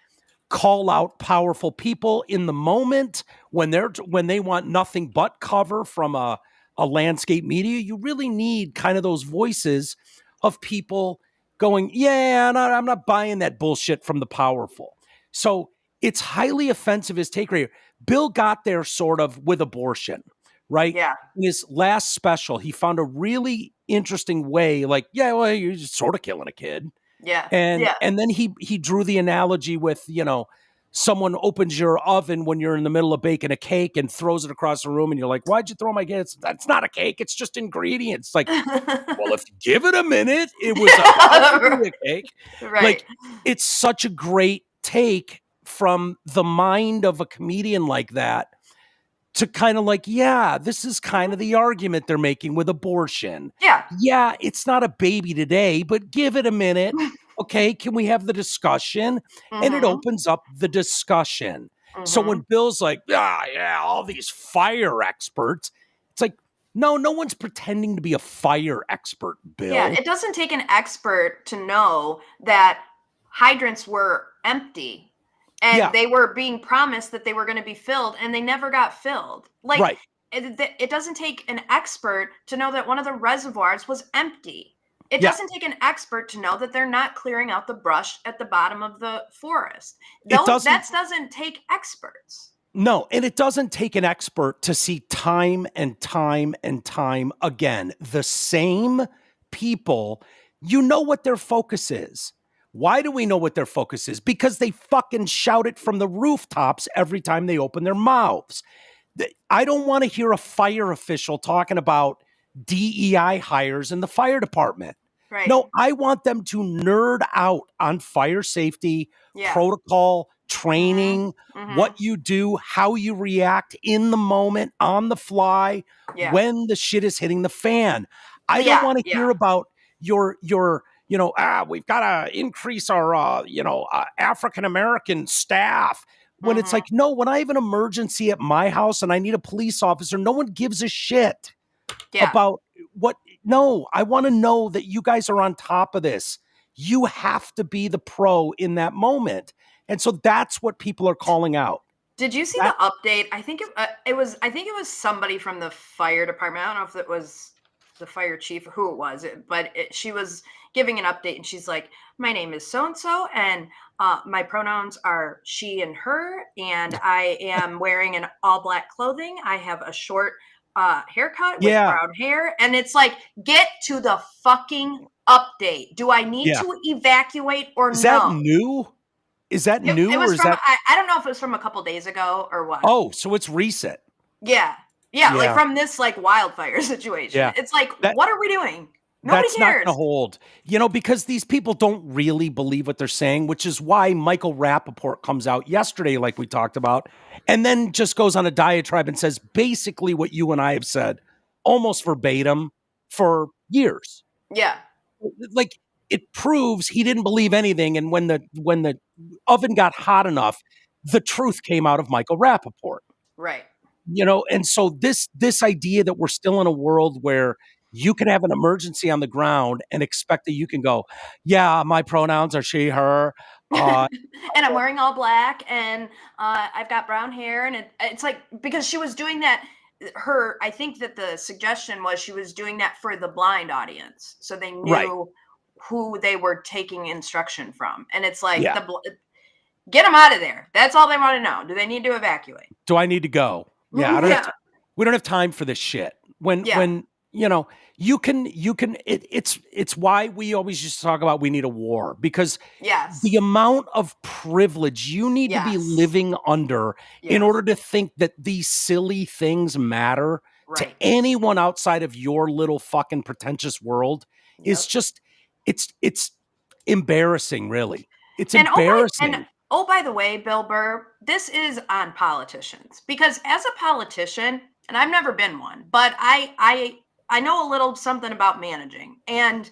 call out powerful people in the moment when they want nothing but cover from a landscape media. You really need kind of those voices of people going, yeah, I'm not buying that bullshit from the powerful. So it's highly offensive, his take right here. Bill got there sort of with abortion, right? Yeah. In his last special, he found a really interesting way, like, yeah, well, you're just sort of killing a kid. Yeah. And then he drew the analogy with, someone opens your oven when you're in the middle of baking a cake and throws it across the room and you're like, why'd you throw my cake? That's not a cake. It's just ingredients. Like, well, if you give it a minute, it was a cake. Right. Like, it's such a great take from the mind of a comedian like that to kind of like, yeah, this is kind of the argument they're making with abortion. Yeah. Yeah, it's not a baby today, but give it a minute. Okay, can we have the discussion? And it opens up the discussion. So when Bill's like, yeah, all these fire experts, it's like, no one's pretending to be a fire expert, Bill. Yeah, it doesn't take an expert to know that hydrants were empty and they were being promised that they were going to be filled and they never got filled. Like, right. It doesn't take an expert to know that one of the reservoirs was empty. It doesn't take an expert to know that they're not clearing out the brush at the bottom of the forest. That doesn't take experts. No, and it doesn't take an expert to see time and time and time again. The same people, you know what their focus is. Why do we know what their focus is? Because they fucking shout it from the rooftops every time they open their mouths. I don't want to hear a fire official talking about DEI hires in the fire department. Right. No, I want them to nerd out on fire safety, protocol, training, what you do, how you react in the moment, on the fly, when the shit is hitting the fan. I don't want to hear about your we've got to increase our, African-American staff. When it's like, no, when I have an emergency at my house and I need a police officer, no one gives a shit about what. No, I want to know that you guys are on top of this. You have to be the pro in that moment. And so that's what people are calling out. Did you see the update? I think it was somebody from the fire department. I don't know if it was the fire chief or who it was, but she was giving an update and she's like, my name is so-and-so and my pronouns are she and her, and I am wearing an all black clothing. I have a short haircut with brown hair. And it's like, get to the fucking update. Do I need to evacuate or is that new? Is that new? It was or is from, that... I don't know if it was from a couple days ago or what. Oh, so it's recent. Yeah, like from this like wildfire situation. Yeah. It's like, what are we doing? Nobody That's cares. not going to hold, because these people don't really believe what they're saying, which is why Michael Rappaport comes out yesterday, like we talked about, and then just goes on a diatribe and says basically what you and I have said, almost verbatim for years. Yeah. Like, it proves he didn't believe anything. And when the oven got hot enough, the truth came out of Michael Rappaport. Right. And so this idea that we're still in a world where you can have an emergency on the ground and expect that you can go, yeah, my pronouns are she, her. And I'm wearing all black and I've got brown hair. And it's like, because she was doing that, I think that the suggestion was she was doing that for the blind audience. So they knew who they were taking instruction from. And it's like, get them out of there. That's all they want to know. Do they need to evacuate? Do I need to go? Yeah, we don't have time for this shit. When you can, it's why we always used to talk about we need a war, because the amount of privilege you need to be living under in order to think that these silly things matter to anyone outside of your little fucking pretentious world is just, it's embarrassing, really. It's embarrassing. Oh, by the way, Bill Burr, this is on politicians, because as a politician, and I've never been one, but I I know a little something about managing. And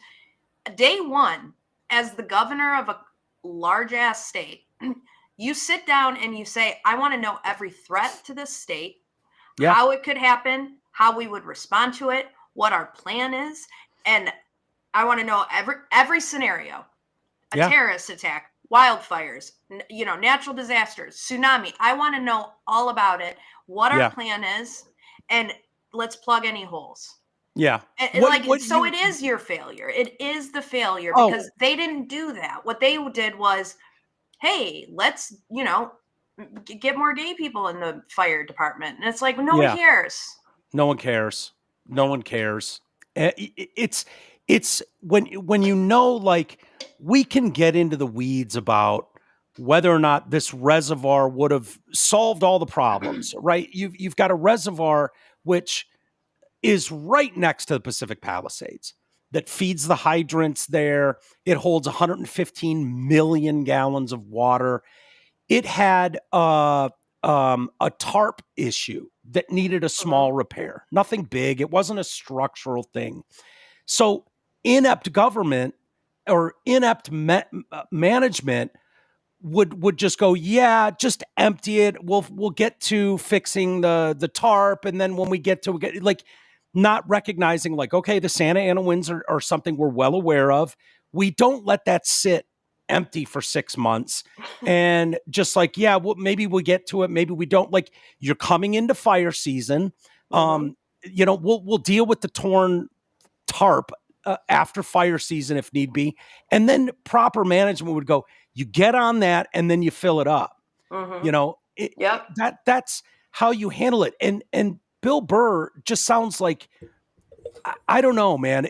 day one, as the governor of a large ass state, you sit down and you say, I want to know every threat to this state, how it could happen, how we would respond to it, what our plan is. And I want to know every scenario, a terrorist attack, wildfires, natural disasters, tsunami. I want to know all about it, what our plan is, and let's plug any holes. Yeah. And it is your failure. It is the failure because they didn't do that. What they did was, hey, let's, get more gay people in the fire department. And it's like, no one cares. No one cares. No one cares. It's when like we can get into the weeds about whether or not this reservoir would have solved all the problems, right? You've got a reservoir which is right next to the Pacific Palisades that feeds the hydrants there. It holds 115 million gallons of water. It had a tarp issue that needed a small repair. Nothing big. It wasn't a structural thing. So inept government or inept management would just go, just empty it. We'll get to fixing the tarp, and then when we get to not recognizing okay, the Santa Ana winds are something we're well aware of. We don't let that sit empty for 6 months and just maybe we'll get to it, maybe we don't. You're coming into fire season. We'll deal with the torn tarp after fire season if need be, and then proper management would go, you get on that and then you fill it up. That's how you handle it. And Bill Burr just sounds like, I don't know, man.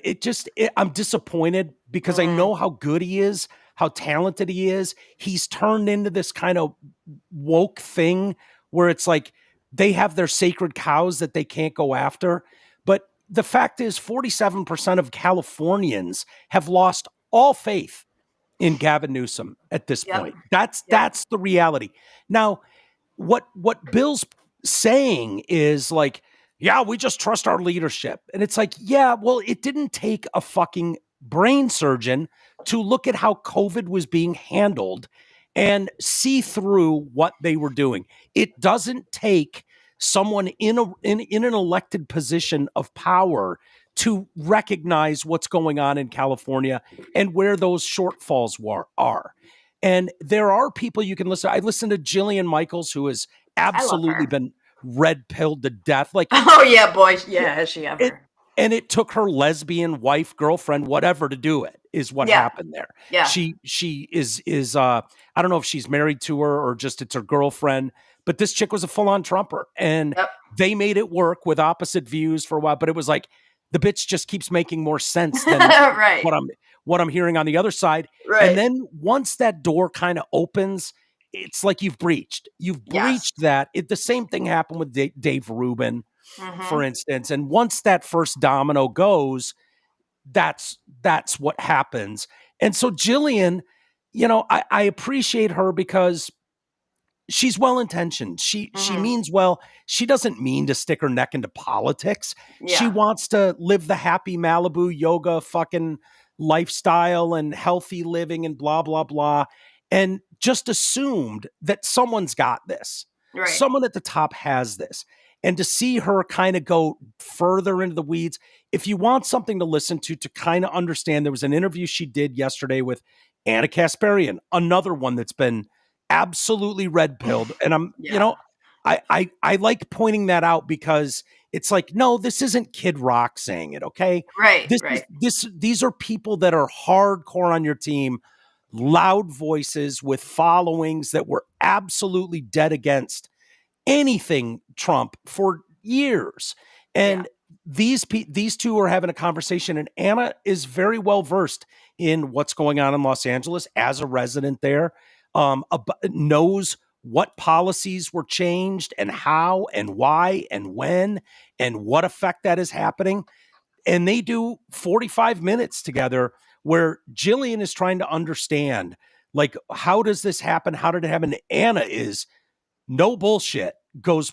I'm disappointed because I know how good he is, how talented he is. He's turned into this kind of woke thing where it's like they have their sacred cows that they can't go after. But the fact is 47% of Californians have lost all faith in Gavin Newsom at this point. That's the reality. Now, what Bill's saying is we just trust our leadership. And it's it didn't take a fucking brain surgeon to look at how COVID was being handled and see through what they were doing. It doesn't take someone in an elected position of power to recognize what's going on in California and where those shortfalls are. And there are people you can listen. I listened to Jillian Michaels, who has absolutely been red-pilled to death. Oh yeah, boy. Yeah, has she ever? And it took her lesbian wife, girlfriend, whatever to do it, is what happened there. Yeah. She is I don't know if she's married to her or just it's her girlfriend, but this chick was a full-on Trumper. And they made it work with opposite views for a while, but it was the bitch just keeps making more sense than what I'm hearing on the other side. Right. And then once that door kind of opens, it's like you've breached that. The same thing happened with Dave Rubin, for instance. And once that first domino goes, that's what happens. And so Jillian, I appreciate her because she's well-intentioned. She means well. She doesn't mean to stick her neck into politics. Yeah. She wants to live the happy Malibu yoga fucking lifestyle and healthy living and blah, blah, blah. And just assumed that someone's got this. Right. Someone at the top has this. And to see her kind of go further into the weeds, if you want something to listen to kind of understand, there was an interview she did yesterday with Anna Kasparian, another one that's been absolutely red-pilled. And I'm, I like pointing that out because it's no, this isn't Kid Rock saying it, okay? Right, These are people that are hardcore on your team, loud voices with followings that were absolutely dead against anything Trump for years. And these two are having a conversation, and Anna is very well versed in what's going on in Los Angeles as a resident there, knows what policies were changed and how and why and when and what effect that is happening. And they do 45 minutes together where Jillian is trying to understand, how does this happen? How did it happen? Anna is no bullshit, goes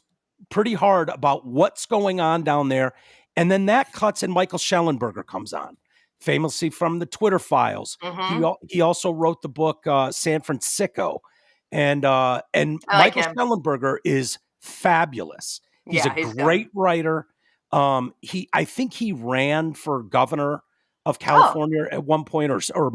pretty hard about what's going on down there And then that cuts and Michael Schellenberger comes on, famously from the Twitter files. He also wrote the book San Francisco. And Michael Schellenberger is fabulous. He's a great writer. I think he ran for governor of California at one point, or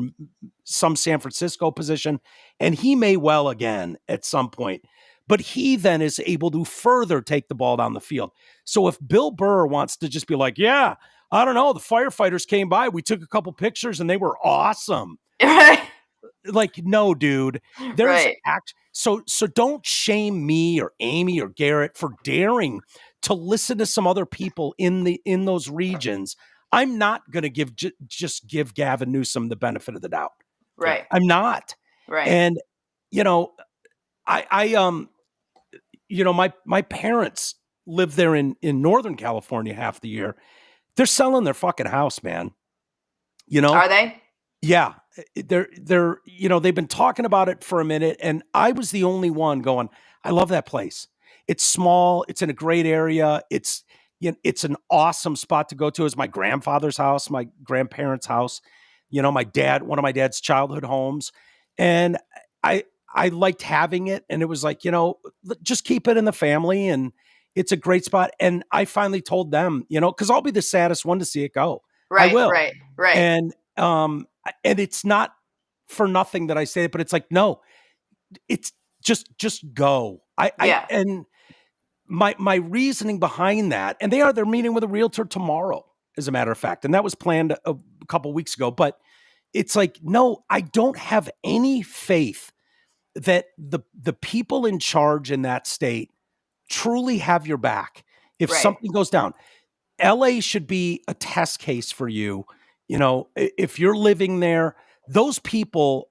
some San Francisco position, and he may well again at some point. But he then is able to further take the ball down the field. So if Bill Burr wants to just be like, yeah, I don't know, the firefighters came by, we took a couple pictures, and they were awesome. Like, no, dude. There's so don't shame me or Amy or Garrett for daring to listen to some other people in those regions. I'm not going to just give Gavin Newsom the benefit of the doubt. Right. I'm not. Right. And my parents live there in Northern California half the year. They're selling their fucking house, man. Are they? Yeah. They've been talking about it for a minute, and I was the only one going, I love that place. It's small. It's in a great area. It's an awesome spot to go to. It's my grandfather's house, my grandparents' house, one of my dad's childhood homes. And I liked having it. And it was like, just keep it in the family. And it's a great spot. And I finally told them, because I'll be the saddest one to see it go. Right. I will. Right. And it's not for nothing that I say it, but it's like, no, it's just go. And my reasoning behind that, and they're meeting with a realtor tomorrow, as a matter of fact. And that was planned a couple weeks ago, but it's like, no, I don't have any faith that the people in charge in that state truly have your back. If something goes down, LA should be a test case for you. If you're living there, those people,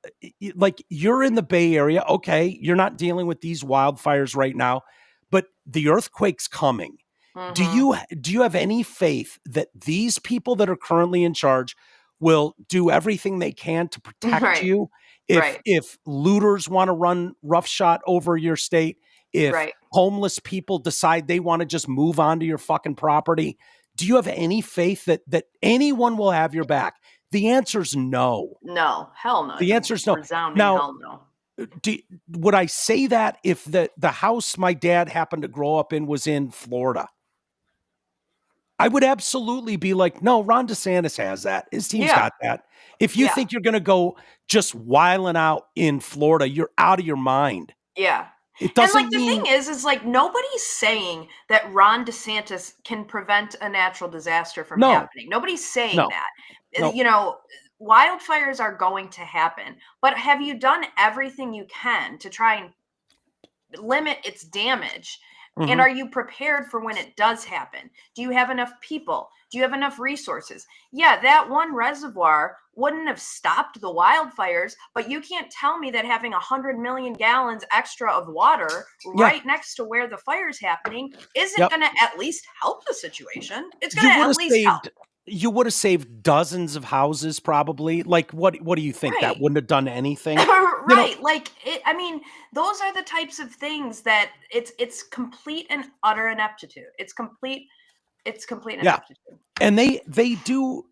like, you're in the Bay Area. Okay. You're not dealing with these wildfires right now, but the earthquake's coming. Mm-hmm. Do you have any faith that these people that are currently in charge will do everything they can to protect you? If looters want to run roughshod over your state, if homeless people decide they want to just move onto your fucking property, do you have any faith that anyone will have your back? The answer's no. No, hell no. The answer's no. Resounding now, hell no. Would I say that if the house my dad happened to grow up in was in Florida? I would absolutely be like, no, Ron DeSantis has that. His team's got that. If you think you're going to go just wiling out in Florida, you're out of your mind. Yeah. It doesn't the thing is like, nobody's saying that Ron DeSantis can prevent a natural disaster from happening. Nobody's saying that. No. Wildfires are going to happen, but have you done everything you can to try and limit its damage? Mm-hmm. And are you prepared for when it does happen? Do you have enough people? Do you have enough resources? Yeah, that one reservoir wouldn't have stopped the wildfires, but you can't tell me that having 100 million gallons extra of water right next to where the fire's happening isn't going to at least help the situation. It's going to at least help. You would have saved dozens of houses, probably. Like, what do you think? That wouldn't have done anything? Those are the types of things that it's complete and utter ineptitude. It's complete ineptitude. And they do,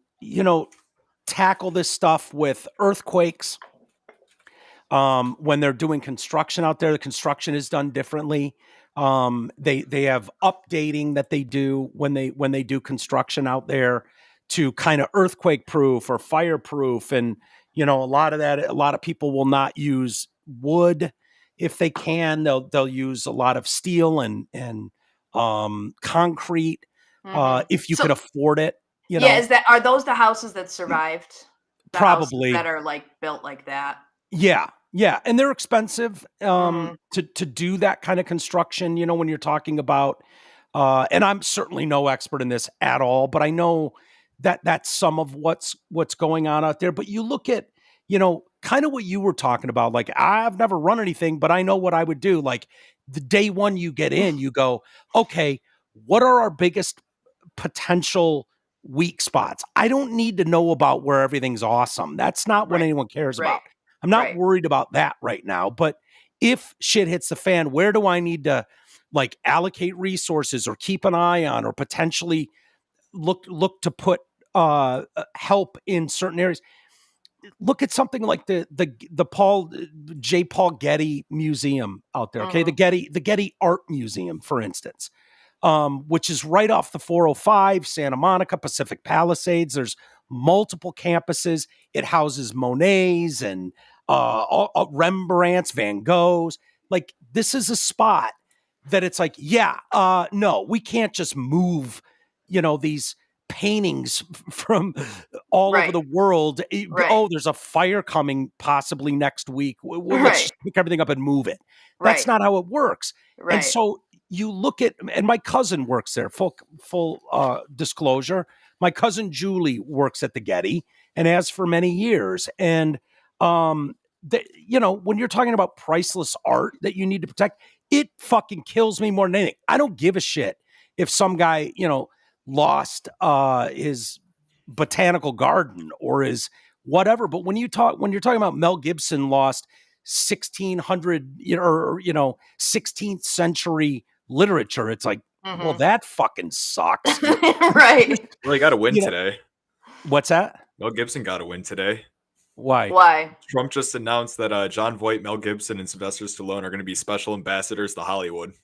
tackle this stuff with earthquakes. When they're doing construction out there, the construction is done differently. They have updating that they do when they do construction out there to kind of earthquake proof or fireproof. And, a lot of people will not use wood if they can. They'll use a lot of steel and concrete, if you could afford it. Are those the houses that survived? Probably that are like built like that. Yeah. Yeah. And they're expensive, to do that kind of construction, when you're talking about, and I'm certainly no expert in this at all, but I know that that's some of what's going on out there. But you look at, kind of what you were talking about, like, I've never run anything, but I know what I would do. Like, the day one you get in, you go, okay, what are our biggest potential weak spots? I don't need to know about where everything's awesome. That's not what anyone cares about. I'm not worried about that right now. But if shit hits the fan, where do I need to allocate resources or keep an eye on or potentially look to put help in certain areas. Look at something like the Paul Getty Museum out there. Okay, the Getty Art Museum, for instance, which is right off the 405, Santa Monica, Pacific Palisades. There's multiple campuses. It houses Monets and Rembrandts, Van Goghs. Like, this is a spot that it's like, no, we can't just move, these paintings from all over the world. Oh, there's a fire coming possibly next week. Let's just pick everything up and move it. That's not how it works. And so you look at, and my cousin works there, full disclosure. My cousin Julie works at the Getty and has for many years. And, when you're talking about priceless art that you need to protect, it fucking kills me more than anything. I don't give a shit if some guy, lost his botanical garden or his whatever. But when you're talking about Mel Gibson lost 1600 16th century literature, it's like, well, that fucking sucks. Right. Well, he got a win today. What's that? Mel Gibson got a win today. Why? Trump just announced that Jon Voight, Mel Gibson, and Sylvester Stallone are going to be special ambassadors to Hollywood.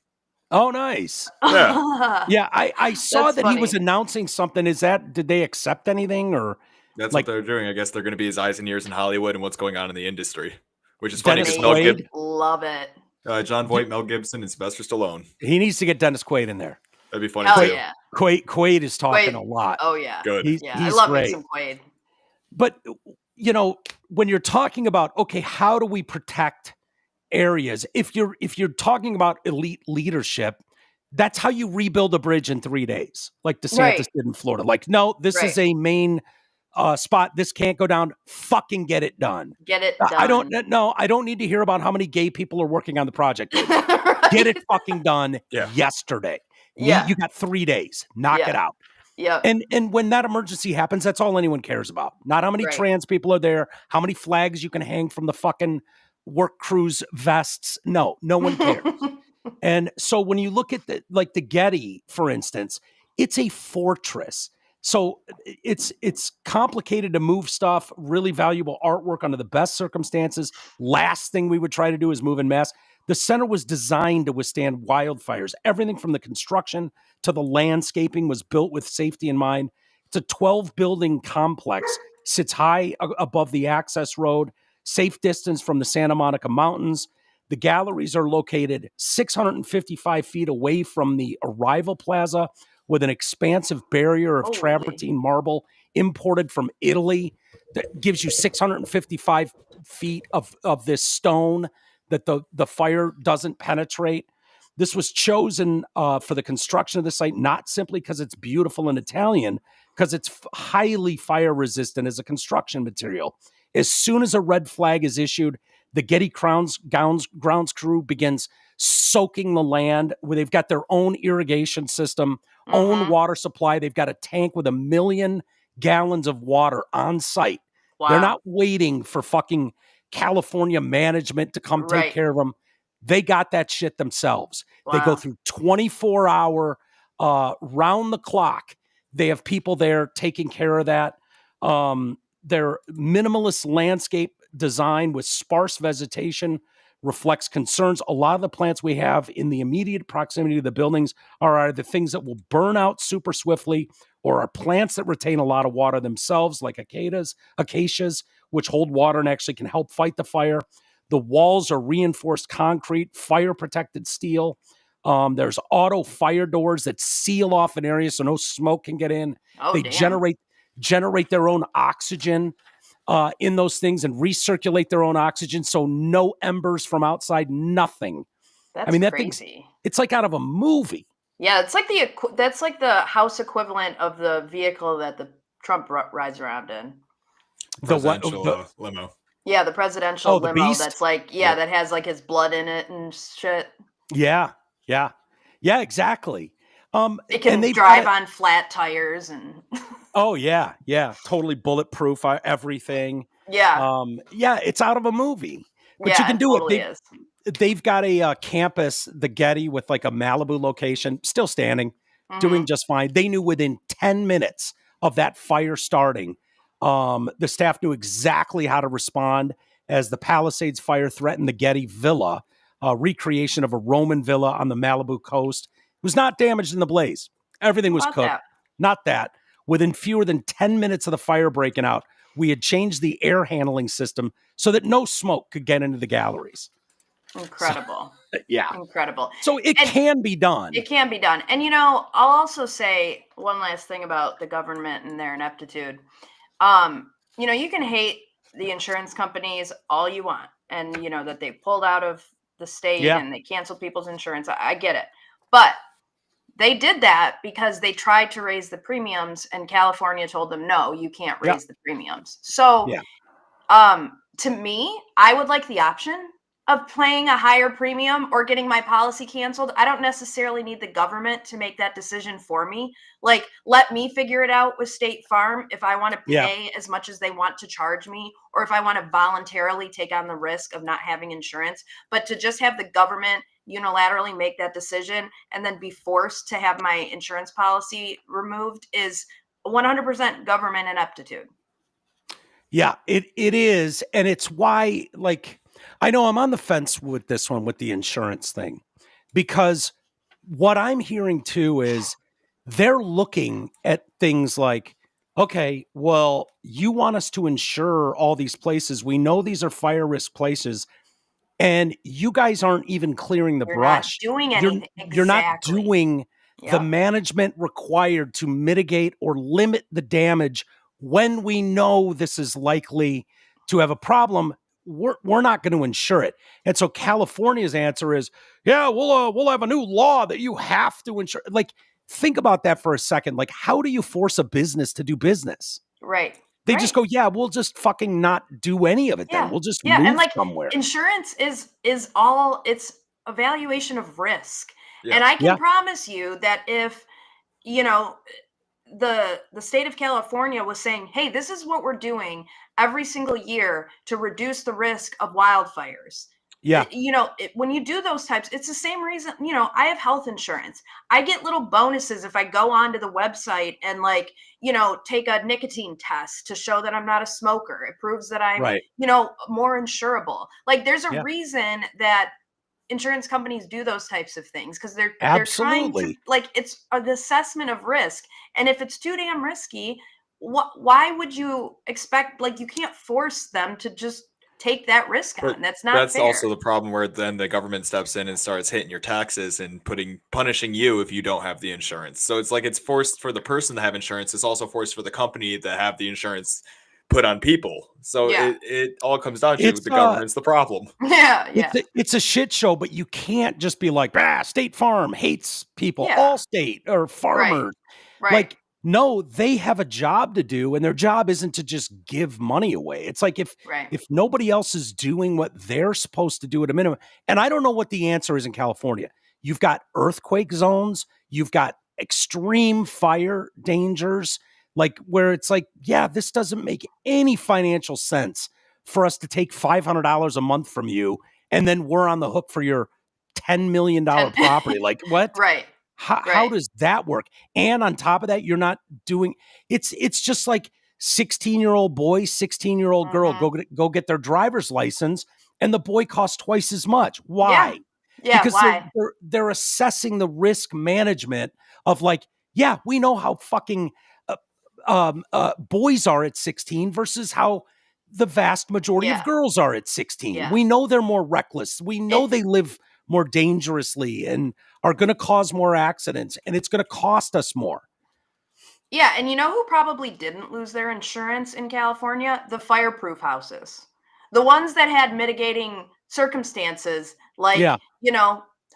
Oh, nice. Yeah. Yeah, I saw that he was announcing something. Did they accept anything or? That's what they're doing. I guess they're going to be his eyes and ears in Hollywood and what's going on in the industry, which is funny because Mel Gibson. Love it. Jon Voight, Mel Gibson, and Sylvester Stallone. He needs to get Dennis Quaid in there. That'd be funny too. Yeah. Quaid is talking a lot. Oh yeah. Good. He's I love great. me some Quaid. But when you're talking about, okay, how do we protect areas? If you're talking about elite leadership, that's how you rebuild a bridge in 3 days, like DeSantis did in Florida. Like, no, this is a main spot. This can't go down. Fucking get it done. Get it done. I don't need to hear about how many gay people are working on the project. Get it fucking done yesterday. Yeah. You got 3 days. Knock it out. Yeah. And when that emergency happens, that's all anyone cares about. Not how many trans people are there, how many flags you can hang from the fucking work crews vests. No one cares. And so when you look at the Getty, for instance, it's a fortress. So it's complicated to move stuff, really valuable artwork under the best circumstances. Last thing we would try to do is move en masse. The center was designed to withstand wildfires. Everything from the construction to the landscaping was built with safety in mind. It's a 12-building complex, sits high above the access road, safe distance from the Santa Monica Mountains. The galleries are located 655 feet away from the arrival plaza with an expansive barrier of travertine marble imported from Italy that gives you 655 feet of this stone that the fire doesn't penetrate. This was chosen for the construction of the site, not simply because it's beautiful and Italian, because it's highly fire resistant as a construction material. As soon as a red flag is issued, the Getty grounds crew begins soaking the land, where they've got their own irrigation system, own water supply. They've got a tank with 1 million gallons of water on site. Wow. They're not waiting for fucking California management to come take care of them. They got that shit themselves. Wow. They go through 24-hour, round the clock. They have people there taking care of that. Their minimalist landscape design with sparse vegetation reflects concerns. A lot of the plants we have in the immediate proximity to the buildings are either things that will burn out super swiftly or are plants that retain a lot of water themselves, like acacias, which hold water and actually can help fight the fire. The walls are reinforced concrete, fire-protected steel. There's auto fire doors that seal off an area so no smoke can get in. They generate their own oxygen in those things and recirculate their own oxygen, so no embers from outside, nothing. That's crazy. It's like out of a movie. Yeah, it's like the house equivalent of the vehicle that the Trump rides around in. The limo. Yeah, the presidential limo. Beast? That's like, that has like his blood in it and shit. Yeah, exactly. It can drive on flat tires and. Oh yeah, totally bulletproof, everything. Yeah, it's out of a movie, but you can do totally it. They've got a campus, the Getty, with like a Malibu location, still standing. doing just fine. They knew within 10 minutes of that fire starting, the staff knew exactly how to respond as the Palisades fire threatened the Getty Villa, a recreation of a Roman villa on the Malibu coast. It was not damaged in the blaze. Everything was cooked. That? Not that. Within fewer than 10 minutes of the fire breaking out, we had changed the air handling system so that no smoke could get into the galleries. Incredible. So, yeah. Incredible. So it can be done. It can be done. And, I'll also say one last thing about the government and their ineptitude. You can hate the insurance companies all you want. And, that they pulled out of the state and they canceled people's insurance. I get it. But they did that because they tried to raise the premiums and California told them, no, you can't raise the premiums. So to me, I would like the option of paying a higher premium or getting my policy canceled. I don't necessarily need the government to make that decision for me. Like, let me figure it out with State Farm if I want to pay as much as they want to charge me, or if I want to voluntarily take on the risk of not having insurance. But to just have the government unilaterally make that decision and then be forced to have my insurance policy removed is 100% government ineptitude. Yeah, it is. And it's why, I know I'm on the fence with this one, with the insurance thing, because what I'm hearing too is they're looking at things like, okay, well, you want us to insure all these places. We know these are fire risk places, and you guys aren't even clearing the brush. Not doing anything. You're not doing the management required to mitigate or limit the damage when we know this is likely to have a problem. We're not going to insure it. And so California's answer is, we'll have a new law that you have to insure. Think about that for a second. How do you force a business to do business? Right. They just go, we'll just fucking not do any of it then. We'll just move somewhere. Insurance is all, it's evaluation of risk. Yeah. And I can promise you that if, the state of California was saying, hey, this is what we're doing every single year to reduce the risk of wildfires. Yeah. When you do those types, it's the same reason, I have health insurance. I get little bonuses if I go onto the website and take a nicotine test to show that I'm not a smoker. It proves that I'm, more insurable. There's a reason that insurance companies do those types of things, because they're trying to, it's the assessment of risk. And if it's too damn risky, why would you expect, you can't force them to just take that risk on. That's not That's fair. Also the problem where then the government steps in and starts hitting your taxes and punishing you if you don't have the insurance. So it's it's forced for the person to have insurance. It's also forced for the company to have the insurance put on people. So it all comes down to the government's the problem. Yeah. It's a shit show, but you can't just be State Farm hates people, Allstate or farmers. Right. No, they have a job to do, and their job isn't to just give money away. It's if nobody else is doing what they're supposed to do at a minimum, and I don't know what the answer is in California. You've got earthquake zones, you've got extreme fire dangers, where it's this doesn't make any financial sense for us to take $500 a month from you, and then we're on the hook for your $10 million property. What? Right. How does that work? And on top of that, you're not doing it's just 16-year-old boy, 16-year-old girl go get their driver's license, and the boy costs twice as much. Why? Yeah, because why? They're assessing the risk management of we know how fucking boys are at 16 versus how the vast majority of girls are at 16. Yeah. We know they're more reckless. We know they live more dangerously and are going to cause more accidents, and it's going to cost us more. Yeah, and you know who probably didn't lose their insurance in California? The fireproof houses. The ones that had mitigating circumstances,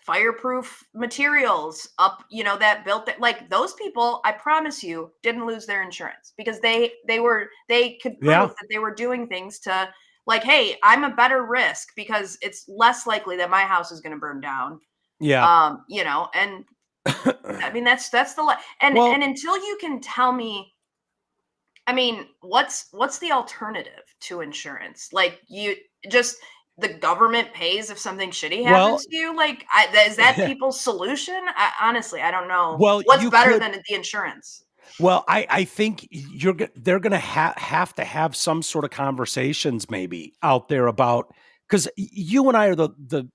fireproof materials up, that built that, those people, I promise you, didn't lose their insurance because they could prove that they were doing things to hey, I'm a better risk because it's less likely that my house is going to burn down. Yeah. And I mean, that's the, and until you can tell me, I mean, what's the alternative to insurance? You just, the government pays if something shitty happens to you? Like, is that people's solution? Honestly, I don't know. Well, what's better than the insurance? Well, I think they're going to have to have some sort of conversations maybe out there about, because you and I are the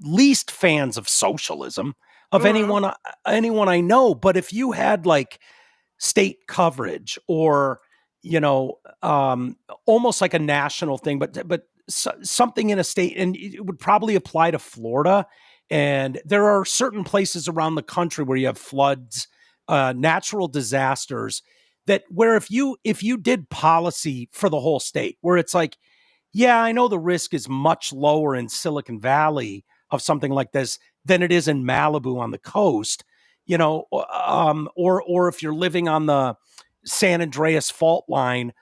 least fans of socialism of anyone I know. But if you had like state coverage or, almost like a national thing, but something in a state, and it would probably apply to Florida. And there are certain places around the country where you have floods, natural disasters, that where if you did policy for the whole state, where it's like, yeah, I know the risk is much lower in Silicon Valley of something like this than it is in Malibu on the coast, or if you're living on the San Andreas fault line,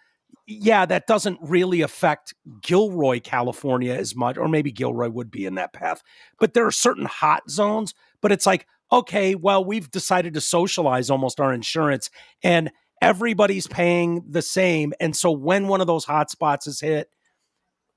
yeah, that doesn't really affect Gilroy, California as much, or maybe Gilroy would be in that path. But there are certain hot zones, but it's like, okay, well, we've decided to socialize almost our insurance and everybody's paying the same. And so when one of those hot spots is hit,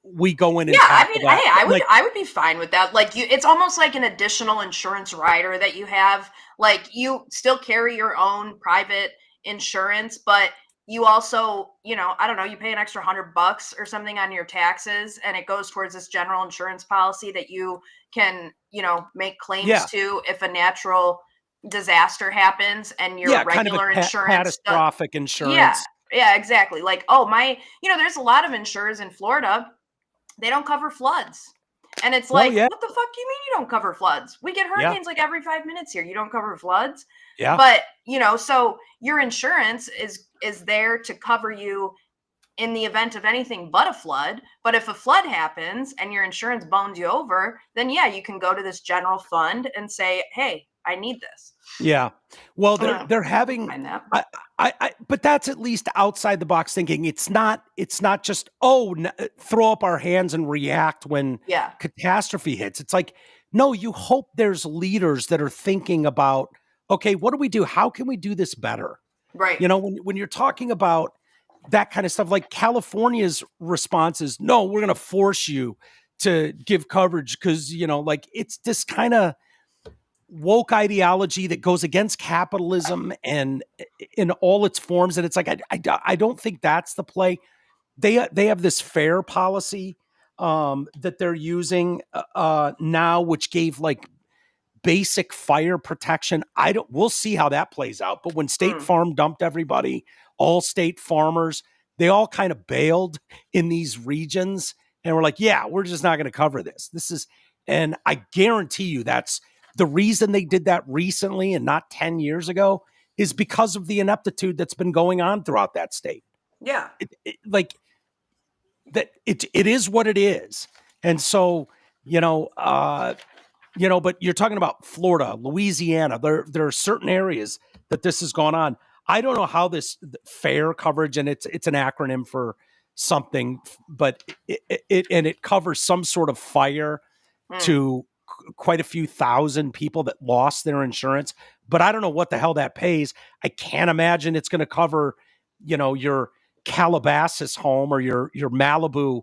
we go in and I would be fine with that. Like it's almost like an additional insurance rider that you have. Like you still carry your own private insurance, but you also, I don't know, you pay an extra $100 or something on your taxes, and it goes towards this general insurance policy that you can, make claims to if a natural disaster happens and your regular insurance, catastrophic insurance. Yeah, exactly. Like, there's a lot of insurers in Florida. They don't cover floods. And it's like, what the fuck do you mean you don't cover floods? We get hurricanes like every 5 minutes here. You don't cover floods. Yeah. But, so your insurance is there to cover you in the event of anything but a flood. But if a flood happens and your insurance bones you over, then you can go to this general fund and say, hey, I need this. Yeah. Well, they're having, but that's at least outside the box thinking. It's not just, throw up our hands and react when catastrophe hits. It's like, no, you hope there's leaders that are thinking about, okay, what do we do? How can we do this better? Right. When you're talking about that kind of stuff, like California's response is, no, we're going to force you to give coverage because, it's this kind of woke ideology that goes against capitalism and in all its forms. And it's like, I don't think that's the play. They have this fair policy that they're using now, which gave like basic fire protection. We'll see how that plays out. But when State Farm dumped everybody, all state farmers, they all kind of bailed in these regions and we're like, yeah, we're just not going to cover this. And I guarantee you that's the reason they did that recently and not 10 years ago is because of the ineptitude that's been going on throughout that state. Yeah. It is what it is. And so, but you're talking about Florida, Louisiana, there are certain areas that this has gone on. I don't know how this FAIR coverage, and it's an acronym for something, but it covers some sort of fire to quite a few thousand people that lost their insurance, but I don't know what the hell that pays. I can't imagine it's going to cover, your Calabasas home or your Malibu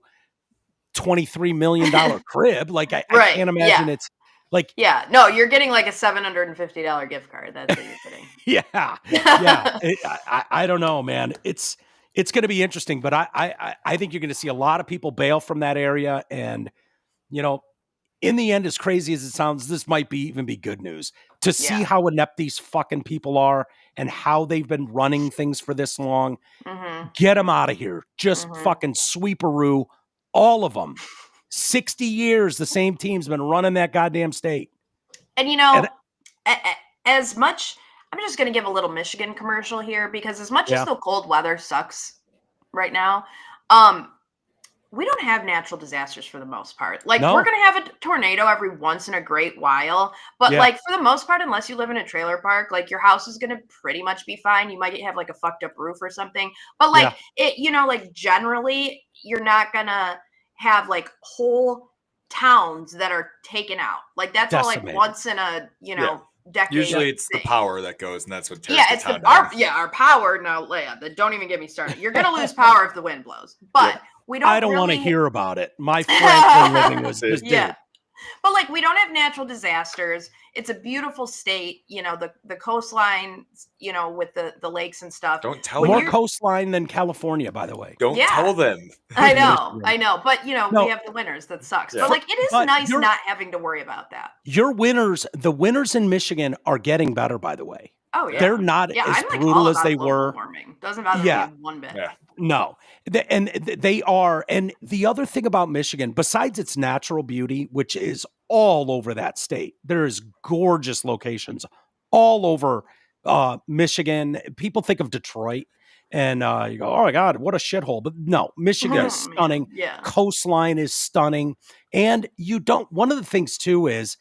$23 million crib. Like I can't imagine it's like, no, you're getting like a $750 gift card. That's what you're getting. Yeah. I don't know, man. It's going to be interesting, but I think you're going to see a lot of people bail from that area. And, in the end, as crazy as it sounds, this might even be good news to see how inept these fucking people are and how they've been running things for this long. Mm-hmm. Get them out of here. Just fucking sweeperoo, all of them. 60 years, the same team's been running that goddamn state. And, as much, I'm just going to give a little Michigan commercial here because as much as the cold weather sucks right now, we don't have natural disasters for the most part. Like we're going to have a tornado every once in a great while, but like for the most part, unless you live in a trailer park, like your house is going to pretty much be fine. You might have like a fucked up roof or something, but like like generally you're not going to have like whole towns that are taken out. Like that's all like once in a, decade. Usually it's the power that goes, and that's what tears yeah, it's the town our power. Now, Leia, don't even get me started. You're gonna lose power if the wind blows, but we don't. I don't really want to hear about it. My Franklin living was this dude. But like, we don't have natural disasters. It's a beautiful state, you know, the coastline, you know, with the lakes and stuff. Don't tell More coastline than California, by the way. Don't tell them. I know. But, you know, we have the winters. That sucks. Yeah. But like, it is nice not having to worry about that. The winters in Michigan are getting better, by the way. Oh, yeah. They're not as brutal as they were. Warming. Doesn't bother me one bit. Yeah. No, and they are. And the other thing about Michigan, besides its natural beauty, which is all over that state, there is gorgeous locations all over Michigan. People think of Detroit and you go, oh my God, what a shithole. But no, Michigan is stunning. Yeah. Coastline is stunning. And one of the things too is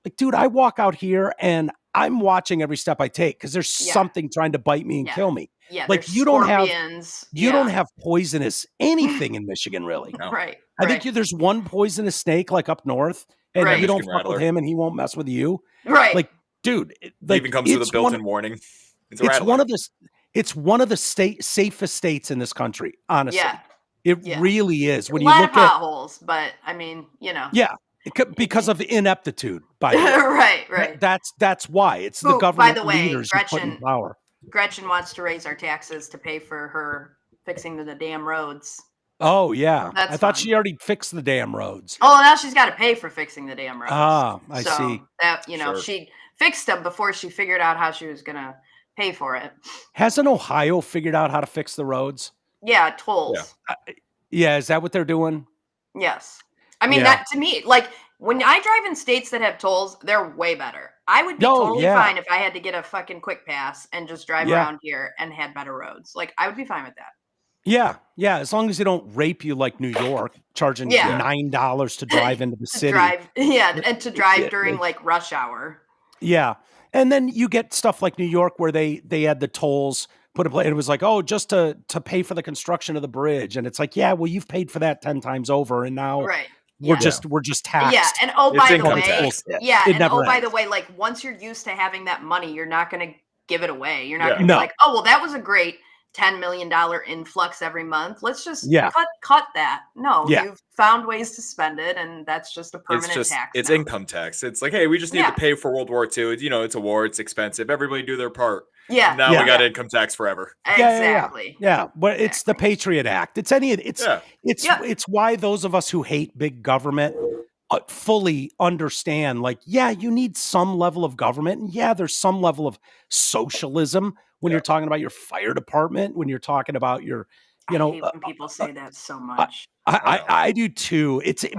like, dude, I walk out here and I'm watching every step I take because there's something trying to bite me and kill me. Yeah, like you don't have poisonous anything in Michigan, really. No. Right. I think there's one poisonous snake like up north, and you don't fuck with him, and he won't mess with you. Right. Like, dude, it even comes with a built-in warning. It's one of the safest states in this country. Honestly, it really is. When you look at potholes, but I mean, you know, because of ineptitude. By the way. right. That's why it's the government leaders who put in power. Gretchen wants to raise our taxes to pay for her fixing the damn roads. Oh, yeah. That's I thought fun. she already fixed the damn roads. Oh, now she's got to pay for fixing the damn roads. Ah, I see. That, you know, she fixed them before she figured out how she was going to pay for it. Hasn't Ohio figured out how to fix the roads? Yeah, tolls. Yeah, is that what they're doing? Yes. I mean, that to me, like, when I drive in states that have tolls, they're way better. I would be totally fine if I had to get a fucking quick pass and just drive around here and had better roads. Like, I would be fine with that. Yeah, as long as they don't rape you like New York, charging $9 to drive into the city. And to drive during like rush hour. Yeah, and then you get stuff like New York where they had the tolls put in place. And it was like, oh, just to pay for the construction of the bridge, and it's like, yeah, well, you've paid for that 10 times over, and now we're just taxed. Yeah, and by the way, like once you're used to having that money, you're not going to give it away. You're not going to be like, oh, well, that was a great $10 million influx every month. Let's just cut that. No, you've found ways to spend it, and that's just a permanent tax. It's income tax. It's like, hey, we just need to pay for World War II. You know, it's a war. It's expensive. Everybody do their part. Yeah. Now we got income tax forever. Exactly. Yeah. But it's the Patriot Act. It's why those of us who hate big government fully understand, like, you need some level of government. And there's some level of socialism when you're talking about your fire department, when you're talking about your, I hate when people say that so much. I do too. It is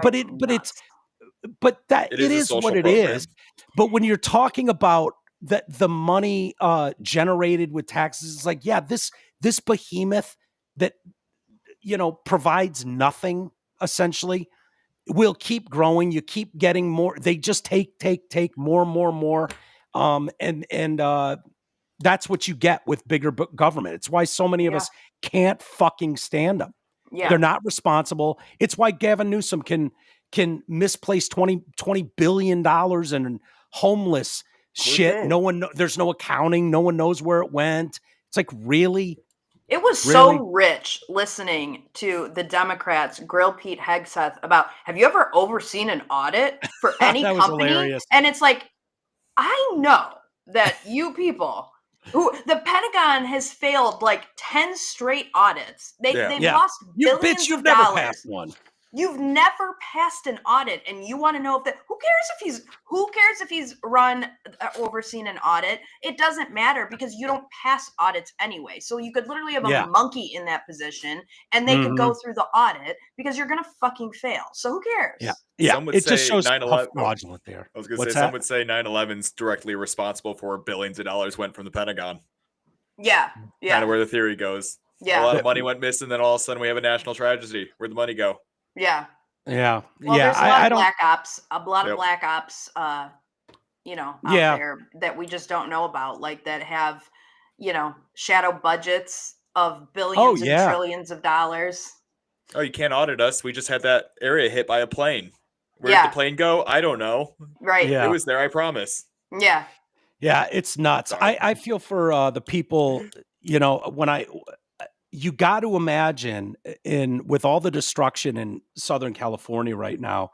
what it is. But when you're talking about the money generated with taxes, it's like, this behemoth that, provides nothing essentially will keep growing. You keep getting more. They just take more. And that's what you get with bigger government. It's why so many of us can't fucking stand them. Yeah. They're not responsible. It's why Gavin Newsom can misplace $20 billion in homeless shit. There's no accounting. No one knows where it went. It's like, really? It was so rich listening to the Democrats grill Pete Hegseth about, have you ever overseen an audit for any company? Hilarious. And it's like, I know that you people who the Pentagon has failed like 10 straight audits. They've lost billions of you've dollars. Never passed one. You've never passed an audit, and you want to know who cares if he's overseen an audit? It doesn't matter because you don't pass audits anyway. So you could literally have a monkey in that position, and they could go through the audit because you're gonna fucking fail. So who cares? Yeah. Some would it say just shows 9/11 how fraudulent they are. I was going to say, some would say 9/11's directly responsible for billions of dollars went from the Pentagon. Yeah. Kind of where the theory goes. Yeah. A lot of money went missing, then all of a sudden we have a national tragedy. Where'd the money go? Yeah. Yeah. Well, there's a lot of black ops, out there that we just don't know about, like that have, shadow budgets of billions and trillions of dollars. Oh, you can't audit us. We just had that area hit by a plane. Where did the plane go? I don't know. Right. It was there, I promise. Yeah. Yeah, it's nuts. I feel for the people, you know, you got to imagine with all the destruction in Southern California right now,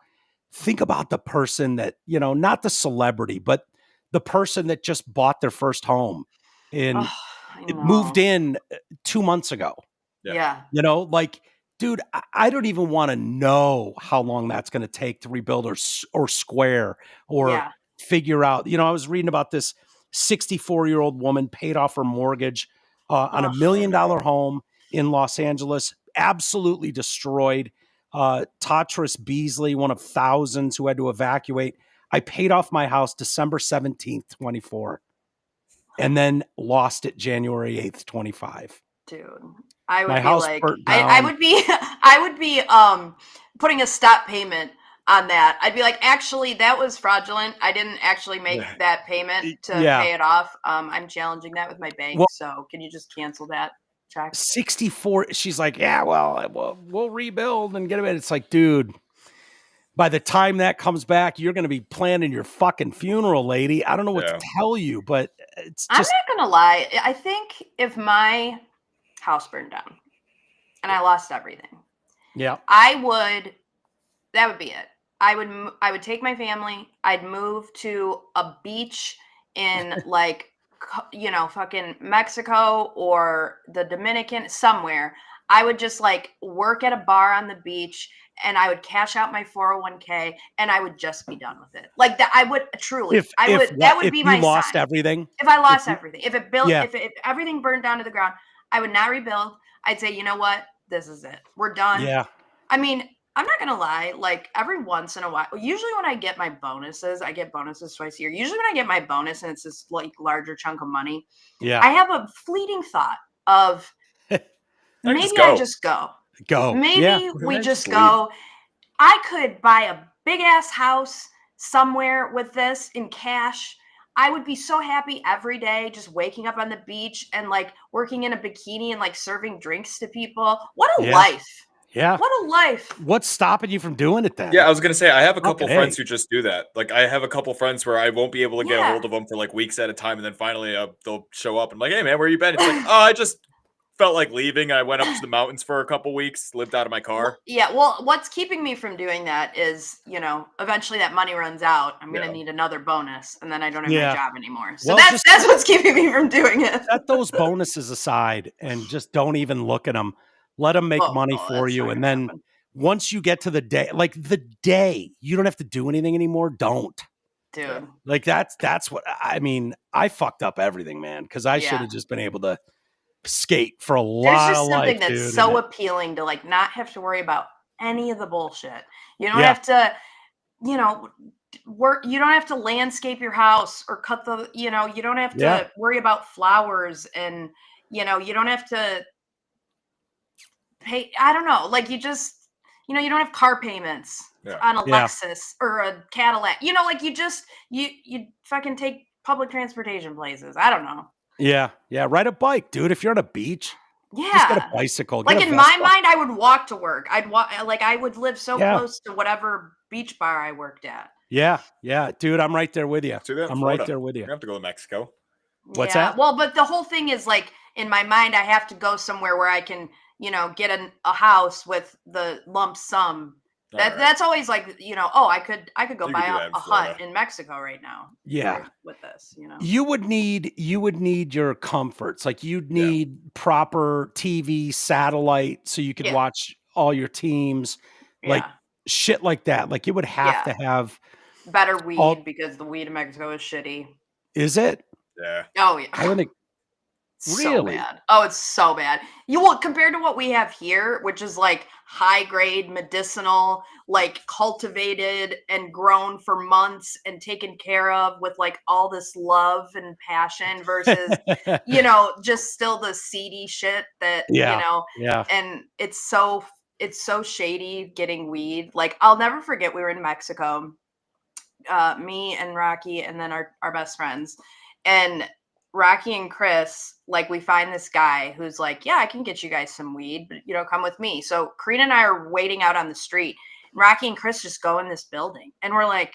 think about the person that, you know, not the celebrity, but the person that just bought their first home and it moved in 2 months ago. Yeah. You know, like, dude, I don't even want to know how long that's going to take to rebuild or square or figure out. You know, I was reading about this 64-year-old woman paid off her mortgage on $1 million home in Los Angeles, absolutely destroyed. Tatris Beasley, one of thousands who had to evacuate. I paid off my house December 17th, 24, and then lost it January 8th, 25. Dude, I would My be house like, burnt I down. would be, putting a stop payment on that. I'd be like, actually, that was fraudulent. I didn't actually make that payment to pay it off. I'm challenging that with my bank. Well, so can you just cancel that check? 64. She's like, yeah, well, we'll rebuild and get it. It's like, dude, by the time that comes back, you're going to be planning your fucking funeral, lady. I don't know what to tell you, but it's just. I'm not going to lie. I think if my house burned down and I lost everything, that would be it. I would take my family. I'd move to a beach in like, you know, fucking Mexico or the Dominican, somewhere. I would just like work at a bar on the beach and I would cash out my 401k and I would just be done with it. Like that, I would truly, that would be my lost sign. everything. If I lost everything, if everything burned down to the ground, I would not rebuild. I'd say, you know what? This is it. We're done. Yeah. I mean, I'm not going to lie. Like every once in a while, usually when I get my bonuses, I get bonuses twice a year. Usually when I get my bonus and it's this like larger chunk of money, I have a fleeting thought of maybe I just go. Maybe we just go. I could buy a big ass house somewhere with this in cash. I would be so happy every day just waking up on the beach and like working in a bikini and like serving drinks to people. What a life. Yeah. What a life. What's stopping you from doing it then? Yeah, I was going to say, I have a couple friends who just do that. Like, I have a couple friends where I won't be able to get a hold of them for like weeks at a time. And then finally they'll show up and I'm like, hey, man, where you been? It's like, oh, I just felt like leaving. I went up to the mountains for a couple weeks, lived out of my car. Well, what's keeping me from doing that is, you know, eventually that money runs out. I'm going to need another bonus and then I don't have my job anymore. So that's what's keeping me from doing it. Set those bonuses aside and just don't even look at them. Let them make money for you. And then once you get to the day you don't have to do anything anymore, don't. Dude. Like that's what I mean. I fucked up everything, man, because I should have just been able to skate for a lot of life. There's just something that's so appealing to like not have to worry about any of the bullshit. You don't have to, you know, work. You don't have to landscape your house or cut the, you know, you don't have to worry about flowers and, you know, you don't have to pay. I don't know. Like you just, you know, you don't have car payments on a Lexus or a Cadillac, you know, like you just, you fucking take public transportation places. I don't know. Yeah. Ride a bike, dude. If you're on a beach, just get a bicycle. Like in my mind, I would walk to work. I would live so close to whatever beach bar I worked at. Yeah. Dude, I'm right there with you. I'm right there with you. You have to go to Mexico. What's that? Well, but the whole thing is like in my mind, I have to go somewhere where I can, you know, get a house with the lump sum. That's always like, you know, I could go buy a hut in Mexico right now. Yeah. With this, you know, you would need your comforts. Like you'd need proper TV, satellite, so you could watch all your teams, like shit like that. Like you would have to have better weed because the weed in Mexico is shitty. Is it? Yeah. Oh yeah. I wouldn't. Really? So bad. Oh, it's so bad. Compared to what we have here, which is like high grade medicinal, like cultivated and grown for months and taken care of with like all this love and passion versus, you know, just still the seedy shit that, you know, and it's so shady getting weed. Like I'll never forget, we were in Mexico, me and Rocky and then our best friends, and Rocky and Chris, like we find this guy who's like, yeah, I can get you guys some weed, but you know, come with me. So Karina and I are waiting out on the street. And Rocky and Chris just go in this building and we're like,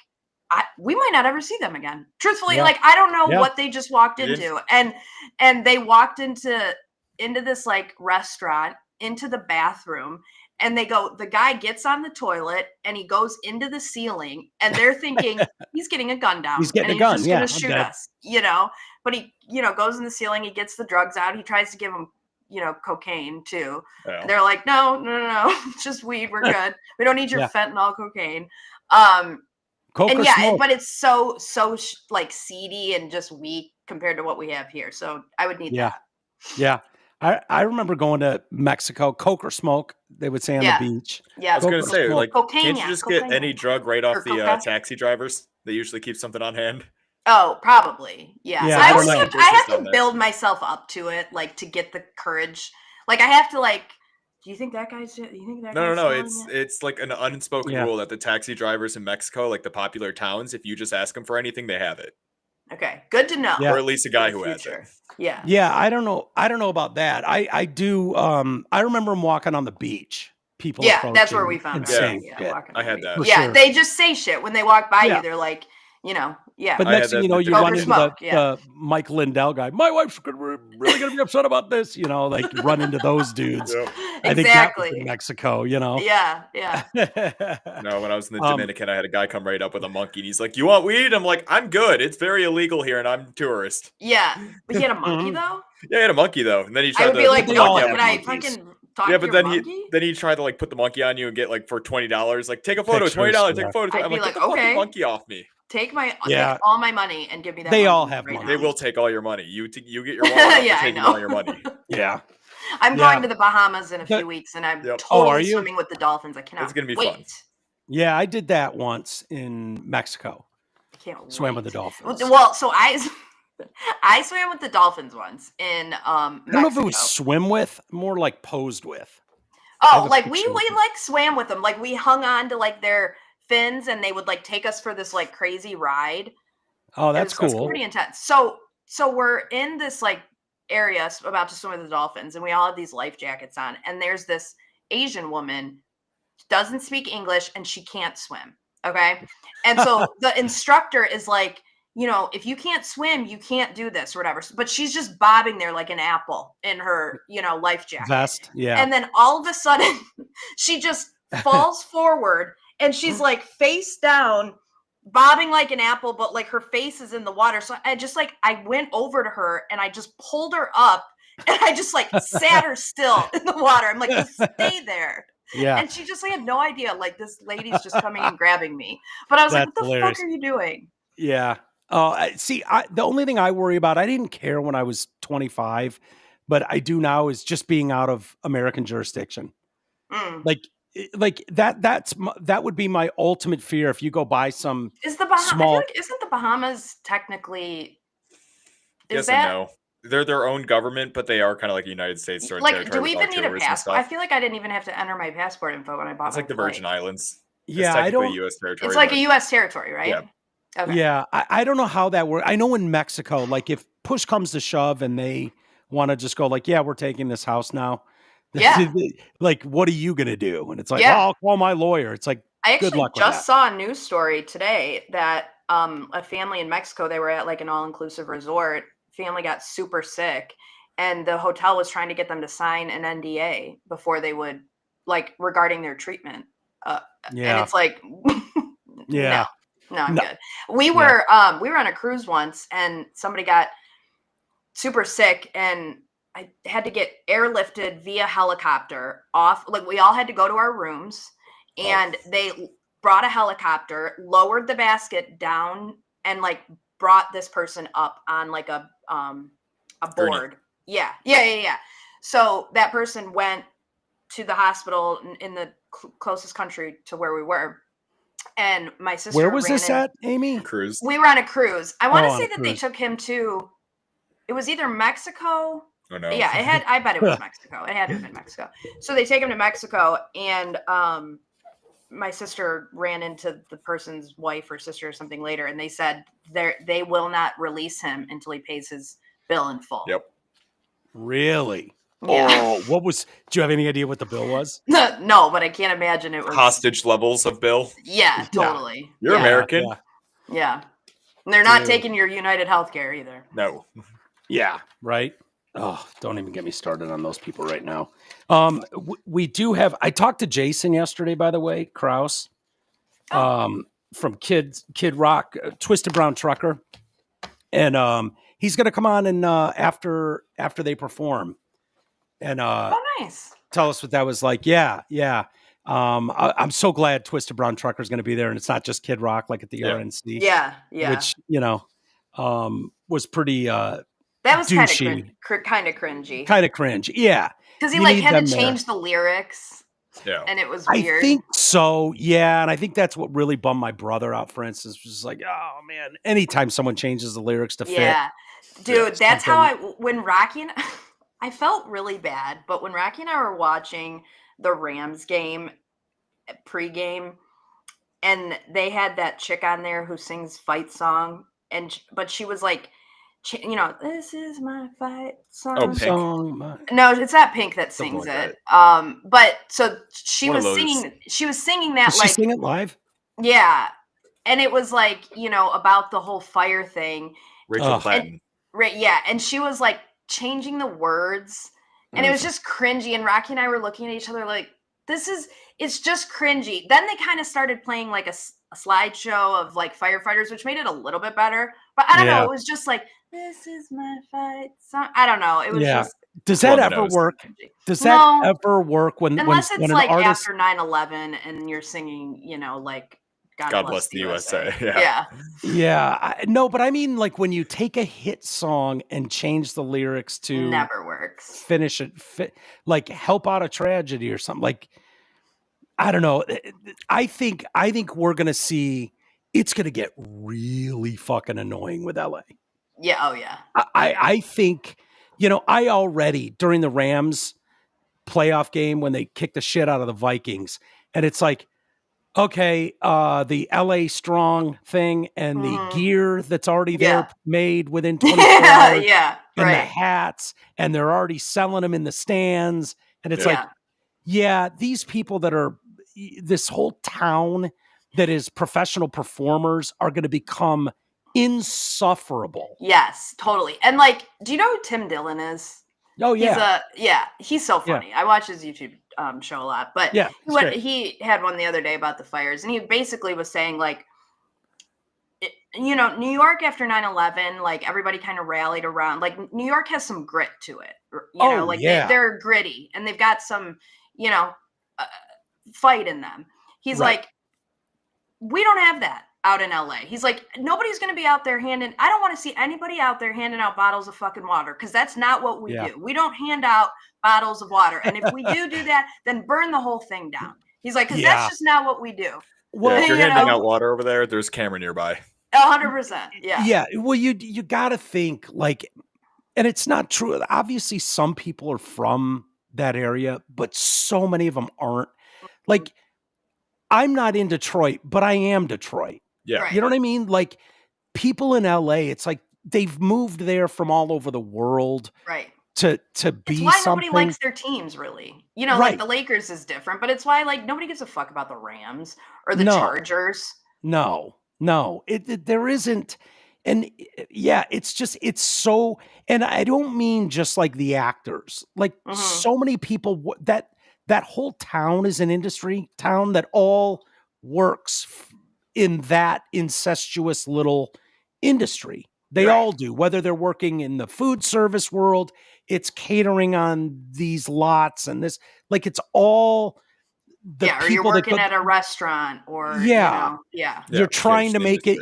we might not ever see them again. Truthfully, like I don't know what they just walked into, and they walked into this like restaurant, into the bathroom, and the guy gets on the toilet and he goes into the ceiling, and they're thinking he's getting a gun down. He's getting and a gun. Just gonna shoot us, But he, goes in the ceiling. He gets the drugs out. He tries to give him, cocaine too. Yeah. They're like, no, it's just weed. We're good. We don't need your fentanyl cocaine. Coke and or smoke. But it's so like seedy and just weak compared to what we have here. So I would need that. Yeah. I remember going to Mexico, Coke or smoke, they would say on the beach. Yeah. I was going to say, like, cocaine, can't you just get any drug right off the taxi drivers? They usually keep something on hand. Oh, probably. Yeah. Yeah, I have to build myself up to it, like, to get the courage. Like, I have to, like, do you think that guy's? Do you think that? No. It's like an unspoken rule that the taxi drivers in Mexico, like the popular towns, if you just ask them for anything, they have it. Okay, good to know. Or at least a guy who has it. Yeah. Yeah, I don't know about that. I do. I remember him walking on the beach. People. Yeah, that's where we found out. Yeah, I had that. Yeah, sure. They just say shit when they walk by you. They're like, But next thing you know, you run into the Mike Lindell guy. My wife's really going to be upset about this. Like run into those dudes. Yep. I think that was in Mexico, Yeah. No, when I was in the Dominican, I had a guy come right up with a monkey. And he's like, "You want weed?" I'm like, "I'm good. It's very illegal here, and I'm a tourist." Yeah, but he had a monkey though. Yeah, he had a monkey though, and then he tried I would to. be like, "No, can I fucking talk to your monkey?" then he tried to like put the monkey on you and get like for $20, like take a photo, $20, take a photo. I'd I'm be like, okay, get the monkey off me. Take all my money and give me that. They money all have right money. They will take all your money. You get your wallet. Yeah, taking I know. all your money. Yeah. I'm going to the Bahamas in a few weeks, and I'm totally swimming with the dolphins. I cannot. It's gonna be wait. fun. Yeah, I did that once in Mexico. I can't swam wait. with the dolphins. Well, so I swam with the dolphins once in Mexico. I don't know if it was swim with, more like posed with. Oh, like we like swam with them. Like we hung on to like their fins, and they would like take us for this like crazy ride. Oh, that's cool. It's pretty intense. So we're in this like area about to swim with the dolphins, and we all have these life jackets on, and there's this Asian woman, doesn't speak English, and she can't swim. Okay. And so the instructor is like, if you can't swim, you can't do this or whatever. But she's just bobbing there like an apple in her, life jacket. Vest. Yeah. And then all of a sudden she just falls forward, and she's like face down, bobbing like an apple, but like her face is in the water. So I went over to her and I just pulled her up, and I just like sat her still in the water. I'm like, just stay there. Yeah. And she just had no idea, like this lady's just coming and grabbing me. But I was like, what the fuck are you doing? Yeah. See, the only thing I worry about, I didn't care when I was 25, but I do now, is just being out of American jurisdiction. Like that would be my ultimate fear. If you go buy some isn't the Bahamas technically? Yes and no. They're their own government, but they are kind of like the United States. Sort of like, do we even need a passport? I feel like I didn't even have to enter my passport info when I bought. It's like the Virgin Islands. Yeah, I don't. U.S. territory. It's like a U.S. territory, right? Yeah. Okay. Yeah, I don't know how that works. I know in Mexico, like if push comes to shove and they want to just go like, yeah, we're taking this house now. Yeah. Like, what are you going to do? And it's like, I'll call my lawyer. It's like, I actually just saw a news story today that a family in Mexico, they were at like an all-inclusive resort. Family got super sick, and the hotel was trying to get them to sign an NDA before they would, like, regarding their treatment. And it's like, no, I'm good. We were on a cruise once, and somebody got super sick, and I had to get airlifted via helicopter off. Like, we all had to go to our rooms, and they brought a helicopter, lowered the basket down, and like brought this person up on like a board. Yeah. So that person went to the hospital in the closest country to where we were. And my sister. Where was this at, Amy? Cruise. We were on a cruise. I want to say that they took him to. It was either Mexico. Oh no. Yeah, I bet it was Mexico. It had to have been Mexico. So they take him to Mexico, and my sister ran into the person's wife or sister or something later, and they said they will not release him until he pays his bill in full. Yep. Really? Yeah. Oh, do you have any idea what the bill was? No, but I can't imagine it was hostage levels of bill. Yeah, totally. You're American. Yeah. And they're not taking your United Healthcare either. No. Yeah, right. Oh, don't even get me started on those people right now. We do have. I talked to Jason yesterday, by the way, Kraus, from Kid Rock, Twisted Brown Trucker, and he's going to come on and after they perform, and nice. Tell us what that was like. Yeah. I'm so glad Twisted Brown Trucker is going to be there, and it's not just Kid Rock like at the RNC. Yeah. Which was pretty. That was kind of cringy. Kind of cringe, yeah. Because he had to change the lyrics. Yeah, and it was weird. I think so, yeah, and I think that's what really bummed my brother out. For instance, was just like, oh man, anytime someone changes the lyrics to fit, dude, that's how when Rocky and I felt really bad, but when Rocky and I were watching the Rams game pregame, and they had that chick on there who sings fight song, but she was like, this is my fight song. Oh, Pink. No, it's not Pink that sings it. But so she was singing. She was singing that. Did she sing it live? Yeah, and it was like about the whole fire thing. Rachel Platten. Right. Yeah, and she was like changing the words, and it was just cringy. And Rocky and I were looking at each other like, it's just cringy. Then they kind of started playing like a slideshow of like firefighters, which made it a little bit better. But I don't know. It was just like, this is my fight song. I don't know. It was just. Does that ever work? Does that ever work unless it's when like artist... after 9/11 and you're singing, like God bless the USA. Yeah. No, but I mean, like when you take a hit song and change the lyrics to never works. Finish it, like Help Out a Tragedy or something. Like, I don't know. I think we're gonna see. It's gonna get really fucking annoying with LA. Yeah. Oh yeah. I think. I already, during the Rams playoff game when they kicked the shit out of the Vikings, and it's like, okay, the LA Strong thing and the gear that's already there made within 24 hours. And the hats, and they're already selling them in the stands. And it's like, these people that are, this whole town that is professional performers are going to become insufferable. Yes, totally. And like, do you know who Tim Dillon is? Oh yeah. He's so funny. I watch his YouTube show a lot, but he had one the other day about the fires, and he basically was saying like, New York after 9/11, like everybody kind of rallied around, like New York has some grit to it, they're gritty and they've got some, fight in them. He's like, we don't have that out in LA. He's like, nobody's going to be out there I don't want to see anybody out there handing out bottles of fucking water, because that's not what we do. We don't hand out bottles of water. And if we do that, then burn the whole thing down. He's like, because that's just not what we do. Well, if you're handing out water over there, there's camera nearby. 100%. Yeah. Yeah. Well, you got to think like, and it's not true. Obviously, some people are from that area, but so many of them aren't. Like, I'm not in Detroit, but I am Detroit. Yeah. Right. You know what I mean? Like, people in LA, it's like they've moved there from all over the world. Right. To be it's why something. Nobody likes their teams, really. Like the Lakers is different, but it's why like nobody gives a fuck about the Rams or the Chargers. No, there isn't. And it's so, and I don't mean just like the actors, like so many people that whole town is an industry town that all works in that incestuous little industry. They all do, whether they're working in the food service world, it's catering on these lots and this, like it's all the or you're working at a restaurant or you're trying to make it.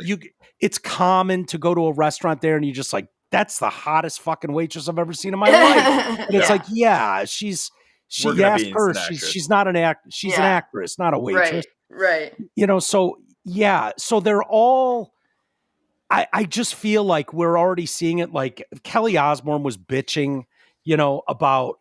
It's common to go to a restaurant there and you just like, that's the hottest fucking waitress I've ever seen in my life. And it's like, she's not an act. She's an actress, not a waitress. Right. So they're all. I just feel like we're already seeing it. Like Kelly Osbourne was bitching, about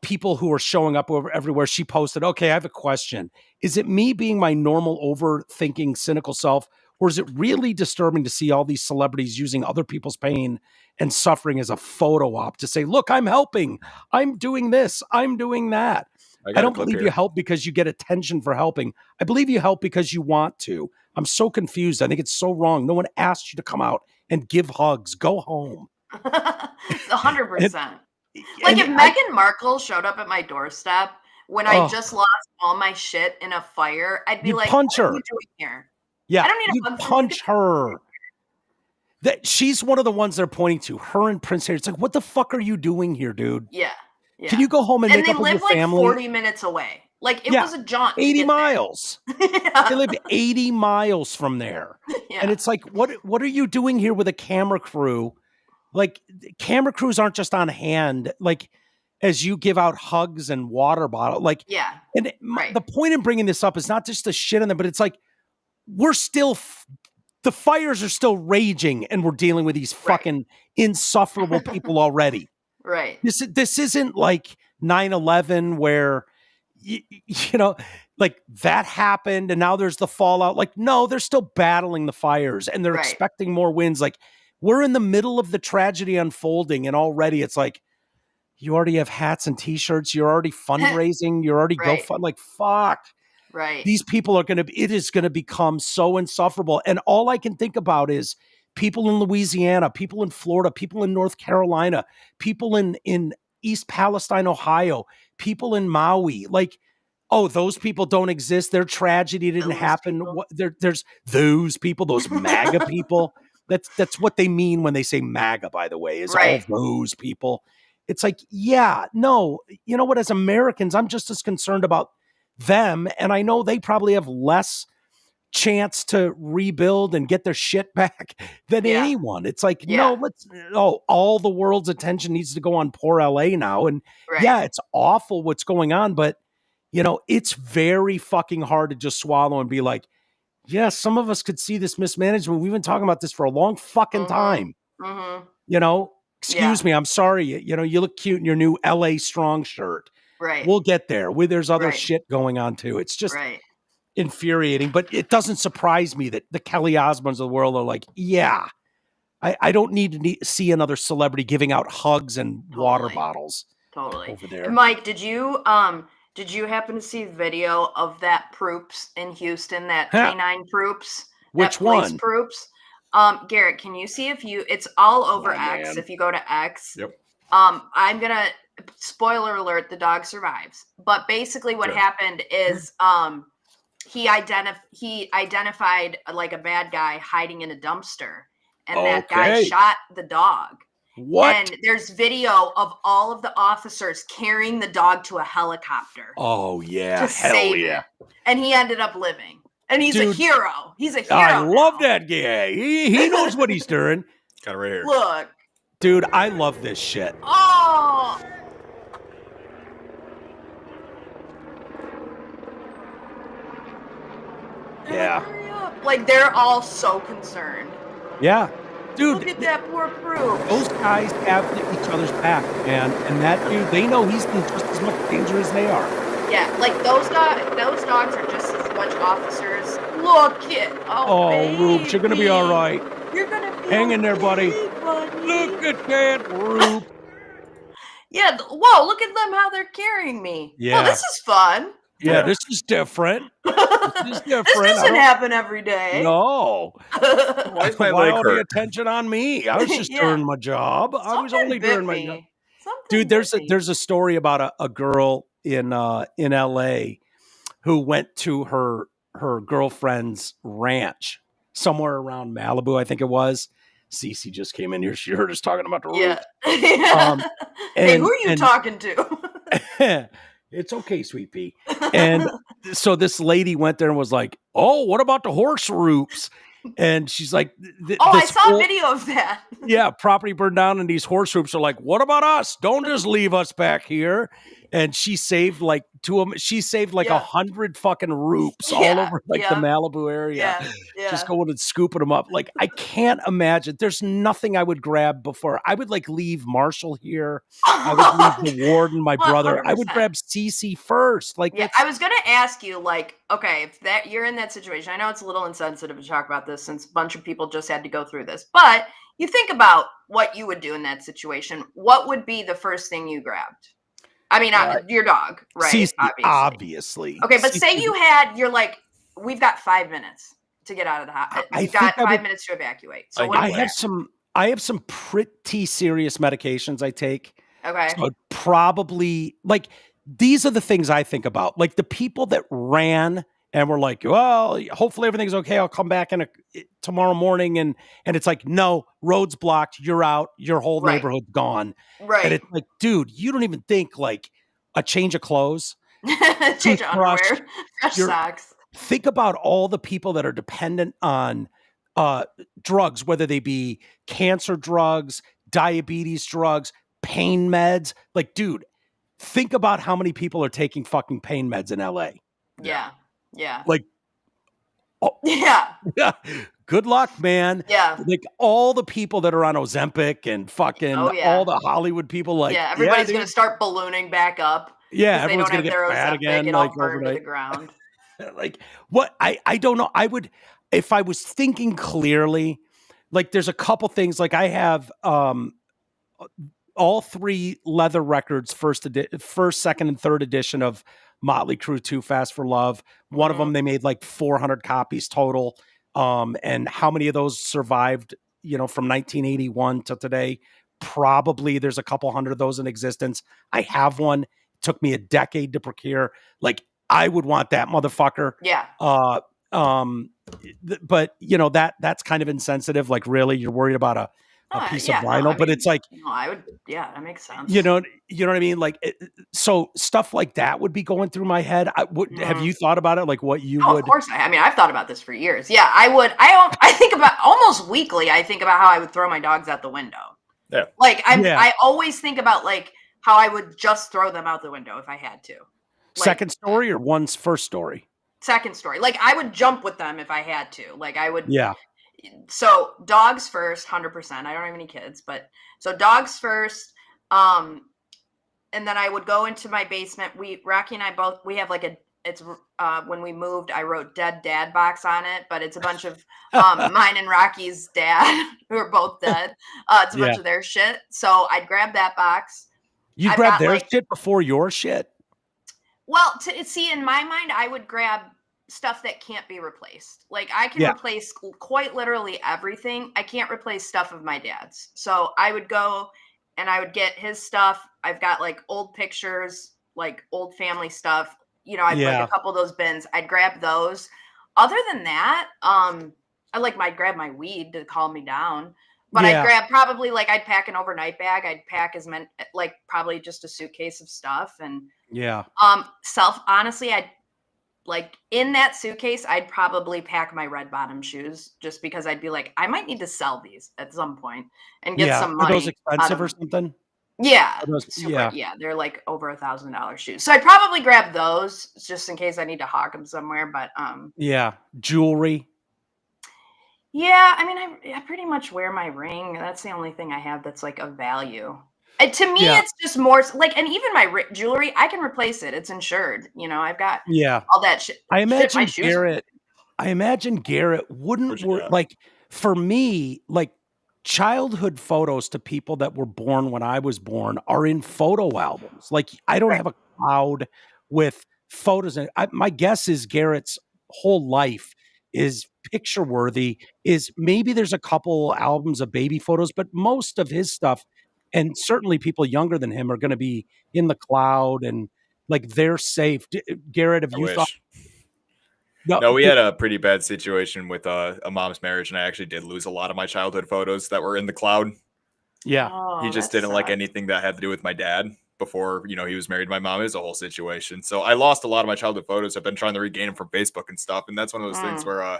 people who are showing up everywhere. She posted, okay, I have a question. Is it me being my normal overthinking, cynical self, or is it really disturbing to see all these celebrities using other people's pain and suffering as a photo op to say, look, I'm helping, I'm doing this, I'm doing that? I don't believe you help because you get attention for helping. I believe you help because you want to. I'm so confused. I think it's so wrong. No one asked you to come out and give hugs. Go home. 100%. Like if Meghan Markle showed up at my doorstep when I just lost all my shit in a fire, I'd be like, punch her. What are you doing here? Yeah, I don't need a hug. Punch her. That she's one of the ones they're pointing to. Her and Prince Harry. It's like, what the fuck are you doing here, dude? Yeah. Can you go home and make up with your family? And they live like 40 minutes away. Like it was a jaunt. 80 miles. They live 80 miles from there. Yeah. And it's like, what are you doing here with a camera crew? Like camera crews aren't just on hand. Like as you give out hugs and water bottle. Like, and the point in bringing this up is not just the shit in them, but it's like, we're still, the fires are still raging and we're dealing with these fucking insufferable people already. Right. This isn't like 9/11 where, you know, like that happened and now there's the fallout. Like, no, they're still battling the fires and they're expecting more wins. Like we're in the middle of the tragedy unfolding and already it's like, you already have hats and t-shirts. You're already fundraising. You're already like, fuck. Right. These people are it is going to become so insufferable. And all I can think about is people in Louisiana, people in Florida, people in North Carolina, people in East Palestine, Ohio, people in Maui. Like, oh, those people don't exist. Their tragedy didn't happen. There's those people, those MAGA people. That's what they mean when they say MAGA, by the way, is all those people. It's like, yeah, no, you know what? As Americans, I'm just as concerned about them. And I know they probably have less chance to rebuild and get their shit back than anyone. It's like, no, all the world's attention needs to go on poor LA now. And it's awful what's going on, but you know, it's very fucking hard to just swallow and be like, yeah, some of us could see this mismanagement. We've been talking about this for a long fucking time. You know, excuse me, I'm sorry. You know, you look cute in your new LA Strong shirt. Right. We'll get there. There's other shit going on too. It's just infuriating, but it doesn't surprise me that the Kelly Osbournes of the world are like, yeah, I don't need to see another celebrity giving out hugs and water bottles. Totally. Over there. Mike, did you happen to see the video of that Proops in Houston, that canine Proops? Which one? Proops. Garrett, can you see it's all over X, man. If you go to X. Yep. I'm gonna spoiler alert, the dog survives. But basically what happened is he identified like a bad guy hiding in a dumpster. And that guy shot the dog. What? And there's video of all of the officers carrying the dog to a helicopter. Oh, yeah. To save it. And he ended up living. And he's a hero. He's a hero. I love that guy. He knows what he's doing. Got it right here. Look. Dude, I love this shit. Oh. Yeah. Like, they're all so concerned. Yeah. Dude. Look at that poor Proof. Those guys have each other's back, man. And that dude, they know he's in just as much danger as they are. Yeah, like those dogs are just as much officers. Look it. Oh, Roop, you're gonna be all right. You're gonna be hang in there, buddy. Look at that, Roop. Yeah. Whoa! Look at them how they're carrying me. Yeah. Oh, this is fun. Yeah, this is different. This doesn't happen every day. No. Why is my Why leg all the hurt? attention on me? I was just doing my job. I was only doing my job. Dude, there's a story about a girl in LA who went to her girlfriend's ranch somewhere around Malibu, I think it was. Cece just came in here. She heard us talking about the roof. Yeah. Hey, who are you talking to? It's okay, sweet pea. And so this lady went there and was like, oh, what about the horse roops? And she's like, I saw a video of that. Yeah, property burned down and these horse hoops are like, what about us? Don't just leave us back here. And she saved like 100 fucking roops all over the Malibu area. Just going and scooping them up. Like, I can't imagine. There's nothing I would grab before. I would like leave Marshall here. I would leave the warden, my brother. 100%. I would grab Cece first. Like, I was gonna ask you, like, okay, if that you're in that situation, I know it's a little insensitive to talk about this since a bunch of people just had to go through this, but you think about what you would do in that situation. What would be the first thing you grabbed? I mean, your dog, right? Cece, obviously. Okay, but say you're like, we've got 5 minutes to get out of the house. We've got 5 minutes to evacuate. So I have some pretty serious medications I take. Okay. So probably like these are the things I think about. Like the people that ran and were like, well, hopefully everything's okay. I'll come back tomorrow morning. And it's like, no, road's blocked. You're out. Your whole neighborhood's gone. Right. And it's like, dude, you don't even think like a change of clothes. Change of underwear. Fresh socks. Think about all the people that are dependent on drugs, whether they be cancer drugs, diabetes drugs, pain meds. Like, dude, think about how many people are taking fucking pain meds in LA. Yeah. Like, yeah. Good luck, man. Yeah. Like all the people that are on Ozempic and fucking all the Hollywood people, like, everybody's going to start ballooning back up. Yeah. Everyone's going to get fat again. Like burned to the ground. Like what? I don't know. I would, if I was thinking clearly, like there's a couple things, like I have, all 3 leather records, first, second, and third edition of Motley Crue 2 Fast for Love. One of them, they made like 400 copies total. And how many of those survived, from 1981 to today? Probably there's a couple hundred of those in existence. I have one. It took me a decade to procure. Like I would want that motherfucker. Yeah. But that's kind of insensitive. Like really, you're worried about a piece of vinyl, but it's like, I would, that makes sense. You know what I mean? Like, so stuff like that would be going through my head. Have you thought about it? Like what you would? Of course. I mean, I've thought about this for years. Yeah, I would. I think about almost weekly. I think about how I would throw my dogs out the window. Yeah. Like I always think about like how I would just throw them out the window if I had to. Like, second story or one's first story? Second story. Like I would jump with them if I had to. Like I would. Yeah. So dogs first, 100%. I don't have any kids, but so dogs first. And then I would go into my basement. Rocky and I we have like when we moved, I wrote Dead Dad box on it, but it's a bunch of mine and Rocky's dad who are both dead. It's a bunch of their shit. So I'd grab that box. You grab their shit before your shit? Well, see, in my mind, I would grab stuff that can't be replaced. Like I can replace quite literally everything. I can't replace stuff of my dad's. So I would go and I would get his stuff. I've got like old pictures, like old family stuff. I'd like a couple of those bins. I'd grab those. Other than that, I'd grab my weed to calm me down. But I'd grab probably I'd pack an overnight bag. I'd pack probably just a suitcase of stuff. And honestly, I'd in that suitcase, I'd probably pack my red bottom shoes just because I'd be like, I might need to sell these at some point and get some money. Are those expensive or something? Yeah. They're like over $1,000 shoes. So I'd probably grab those just in case I need to hawk them somewhere. But jewelry. Yeah, I mean, I pretty much wear my ring. That's the only thing I have that's like of value. To me, it's just more and even my jewelry, I can replace it. It's insured. I've got all that shit. I imagine Garrett wouldn't work. Like for me, like childhood photos to people that were born when I was born are in photo albums. Like I don't have a cloud with photos. And my guess is Garrett's whole life is picture worthy. Is maybe there's a couple albums of baby photos, but most of his stuff. And certainly people younger than him are going to be in the cloud and like they're safe. Garrett, have you thought? No, we had a pretty bad situation with a mom's marriage, and I actually did lose a lot of my childhood photos that were in the cloud. Yeah. He just didn't like anything that had to do with my dad before, he was married to my mom. It was a whole situation. So I lost a lot of my childhood photos. I've been trying to regain them from Facebook and stuff. And that's one of those things where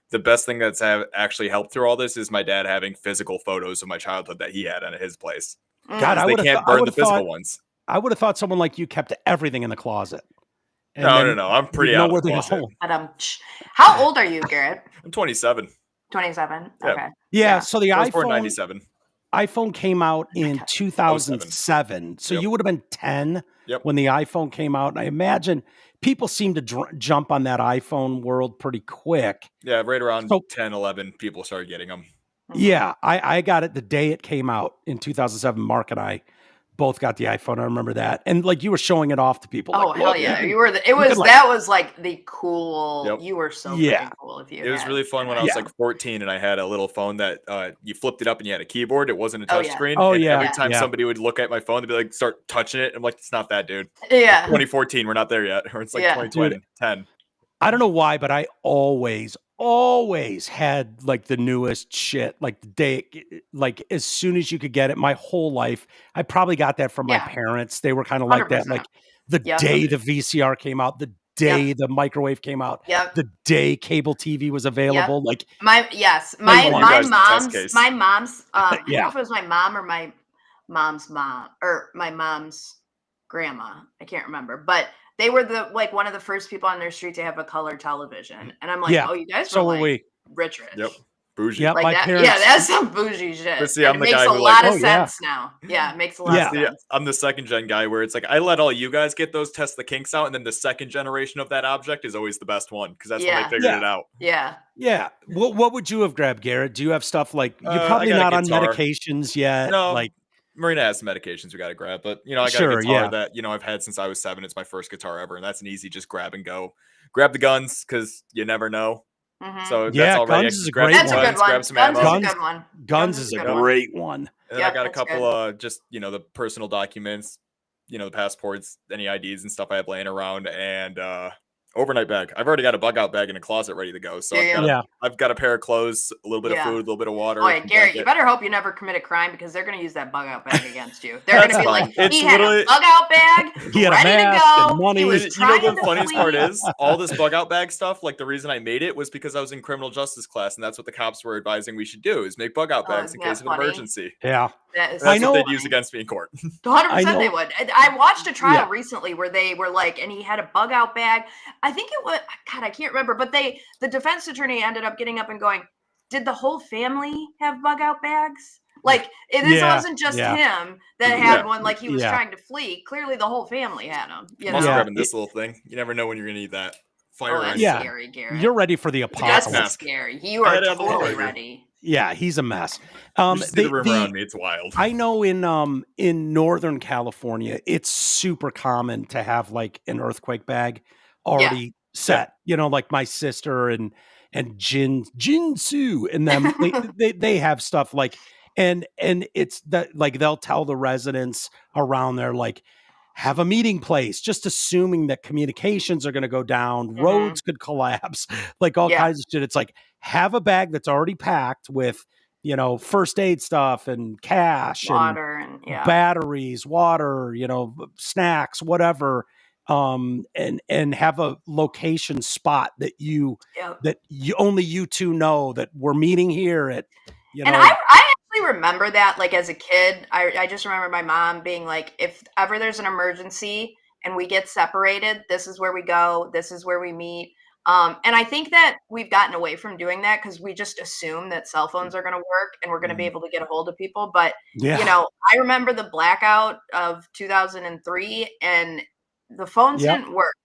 the best thing that's actually helped through all this is my dad having physical photos of my childhood that he had at his place. God, they can't burn the physical ones. I would have thought someone like you kept everything in the closet. No. I'm pretty out of the closet. How old are you, Garrett? I'm 27. 27? Okay. Yeah, so the I was iPhone... born 97. iPhone came out in 2007. So you would have been 10 when the iPhone came out. And I imagine people seem to jump on that iPhone world pretty quick. Yeah, right around 10, 11, people started getting them. Yeah, I got it the day it came out in 2007. Mark and I both got the iPhone. I remember that. And like you were showing it off to people. Oh, like, hell yeah. man. You were that was like the cool. Yep. You were so freaking cool if you It was really fun when I was like 14 and I had a little phone that you flipped it up and you had a keyboard. It wasn't a touch screen. And every time somebody would look at my phone, they'd be like, start touching it. I'm like, it's not that, dude. Yeah. 2014, we're not there yet. Or it's like 2020, 10. I don't know why, but I always had like the newest shit, like the day, like as soon as you could get it. My whole life, I probably got that from my parents. They were kind of like that, like the day the VCR came out, the day the microwave came out, the day cable TV was available. Like my mom's, I don't know if it was my mom or my mom's mom or my mom's grandma. I can't remember, but they were one of the first people on their street to have a color television. And I'm like, oh, you guys were like rich. Yep. Bougie. Yep, like my that, parents. Yeah, that's some bougie shit. But see, I'm the makes guy a who lot of sense now. Yeah, it makes a lot of sense. Yeah, I'm the second gen guy where it's like I let all you guys get those, test the kinks out, and then the second generation of that object is always the best one because that's when they figured it out. Yeah. Yeah. What would you have grabbed, Garrett? Do you have stuff like you're probably not on medications yet? No, like Marina has some medications we got to grab, but I got a guitar that I've had since I was 7. It's my first guitar ever, and that's an easy just grab and go. Grab the guns because you never know. Mm-hmm. So that's already guns is a great one. That's a good one. Grab some guns ammo. is a good one. Guns is a great one. And then I got a couple just the personal documents, the passports, any IDs and stuff I have laying around, and overnight bag. I've already got a bug out bag in a closet ready to go. So I've got a pair of clothes, a little bit of food, a little bit of water. Oh, yeah, Garrett, you better hope you never commit a crime because they're going to use that bug out bag against you. They're going to be like, he had a bug out bag, he had ready a mask to go. And money. He was the funniest part is all this bug out bag stuff. Like the reason I made it was because I was in criminal justice class, and that's what the cops were advising we should do is make bug out bags in case of an emergency. Yeah. That's what they'd use against me in court. 100% they would. I watched a trial recently where they were like, and he had a bug out bag. I think it was, God, I can't remember, but the defense attorney ended up getting up and going, did the whole family have bug out bags? Like, this wasn't just him that had one, like he was trying to flee. Clearly the whole family had them. I'm also grabbing this little thing. You never know when you're going to need that. Fire scary, Garrett. You're ready for the apocalypse. That's scary. You are totally ready. Yeah, he's a mess. The river around me, it's wild. I know in Northern California, it's super common to have like an earthquake bag already set. Like my sister and Jin Sue and them, they have stuff like, and it's that like they'll tell the residents around there like, have a meeting place, just assuming that communications are going to go down, roads could collapse, like all kinds of shit. It's like, have a bag that's already packed with, first aid stuff and cash, water and batteries, water, snacks, whatever. And have a location spot that only you two know that we're meeting here at, And I actually remember that, like as a kid, I just remember my mom being like, if ever there's an emergency and we get separated, this is where we go. This is where we meet. And I think that we've gotten away from doing that because we just assume that cell phones are going to work and we're going to be able to get a hold of people. But, I remember the blackout of 2003 and the phones didn't work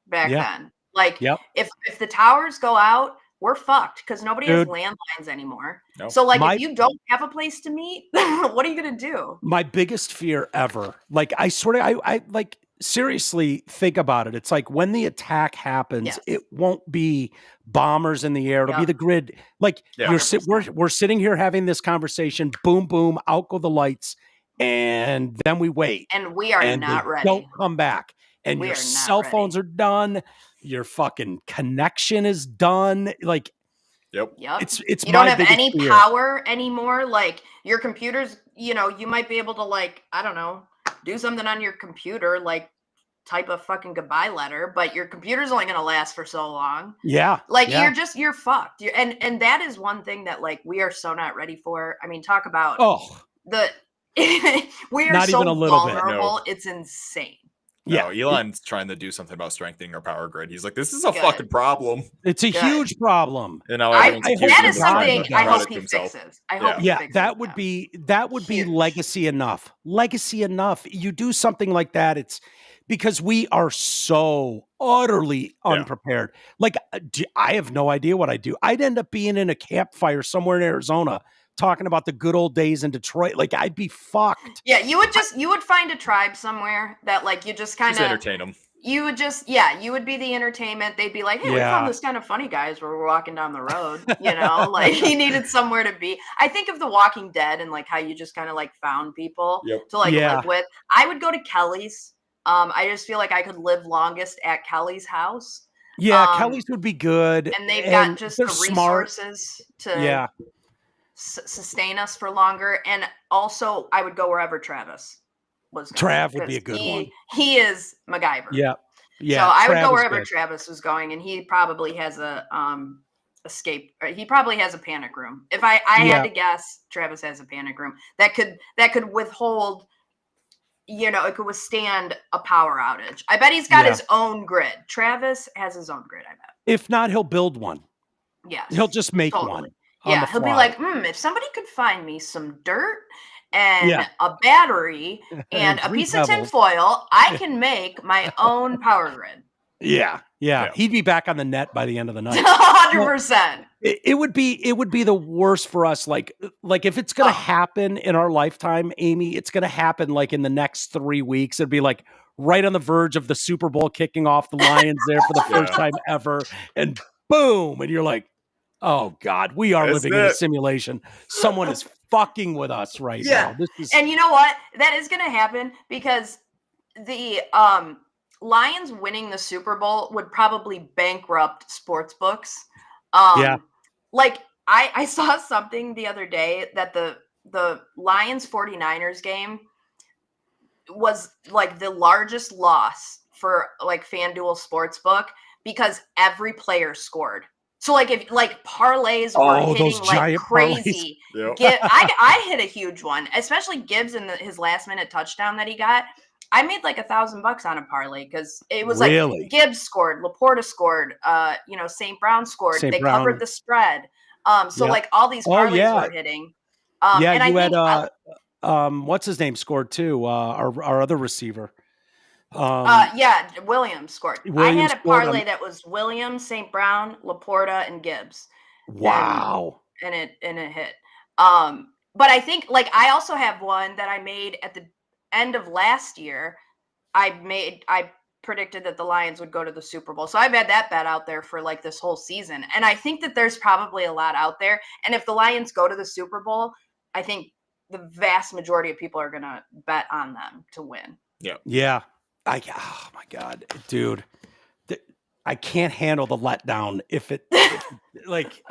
back then. Like if the towers go out, we're fucked because nobody has landlines anymore. Nope. So like if you don't have a place to meet, what are you going to do? My biggest fear ever. Like I sort of, I like seriously think about it. It's like when the attack happens, it won't be bombers in the air. It'll be the grid. Like we're sitting here having this conversation, boom, boom, out go the lights. And then we wait. And we are not ready. Don't come back. And your cell phones are done. Your fucking connection is done. Like, it's you don't have any power anymore. Like your computers, you might be able to like, I don't know, do something on your computer, like type a fucking goodbye letter, but your computer's only going to last for so long. Yeah. Like you're fucked. And that is one thing that like, we are so not ready for. I mean, talk about we are not so even a little vulnerable. Bit. No. It's insane. No, Elon's trying to do something about strengthening our power grid. He's like, this is a fucking problem. It's a huge problem. And now that is something I hope he fixes. I hope he fixes that would be legacy enough. Legacy enough. You do something like that, it's because we are so utterly unprepared. Like, I have no idea what I do. I'd end up being in a campfire somewhere in Arizona talking about the good old days in Detroit. Like, I'd be fucked. Yeah, you would find a tribe somewhere that like you just kind of entertain them. You would you would be the entertainment. They'd be like, hey, we found this kind of funny guy as we're walking down the road, like he needed somewhere to be. I think of The Walking Dead and like how you just kind of like found people to like live with. I would go to Kelly's. I just feel like I could live longest at Kelly's house. Yeah, Kelly's would be good. And they've got just the resources to sustain us for longer. And also, I would go wherever Travis was going. Trav would be a good one. He is MacGyver. Yeah. So I would go wherever Travis was going, and he probably has a escape. He probably has a panic room. If I had to guess, Travis has a panic room that could withhold. It could withstand a power outage. I bet he's got his own grid. Travis has his own grid, I bet. If not, he'll build one. Yes. He'll just make one. Yeah, he'll be like, if somebody could find me some dirt and a battery and a piece of tinfoil, I can make my own power grid. Yeah. He'd be back on the net by the end of the night. 100%. It would be the worst for us. Like if it's going to happen in our lifetime, Amy, it's going to happen like in the next 3 weeks. It'd be like right on the verge of the Super Bowl kicking off, the Lions there for the first time ever. And boom. And you're like, oh God, we are living in a simulation. Someone is fucking with us right now. And you know what? That is going to happen because the, Lions winning the Super Bowl would probably bankrupt sports books. Like I saw something the other day that the Lions 49ers game was like the largest loss for like FanDuel Sportsbook because every player scored. So like if like parlays were hitting like crazy. I hit a huge one, especially Gibbs in his last minute touchdown that he got. I made like $1,000 on a parlay because it was like Gibbs scored, Laporta scored, St. Brown scored. They covered the spread. Like all these parlays were hitting. And you had what's his name scored too? Our other receiver. Williams scored. I had a parlay that was Williams, St. Brown, Laporta, and Gibbs. Wow. And it hit. But I think like I also have one that I made at the end of last year. I predicted that the Lions would go to the Super Bowl. So I've had that bet out there for like this whole season. And I think that there's probably a lot out there. And if the Lions go to the Super Bowl, I think the vast majority of people are going to bet on them to win. Yeah. Yeah. Oh my God, dude. I can't handle the letdown if like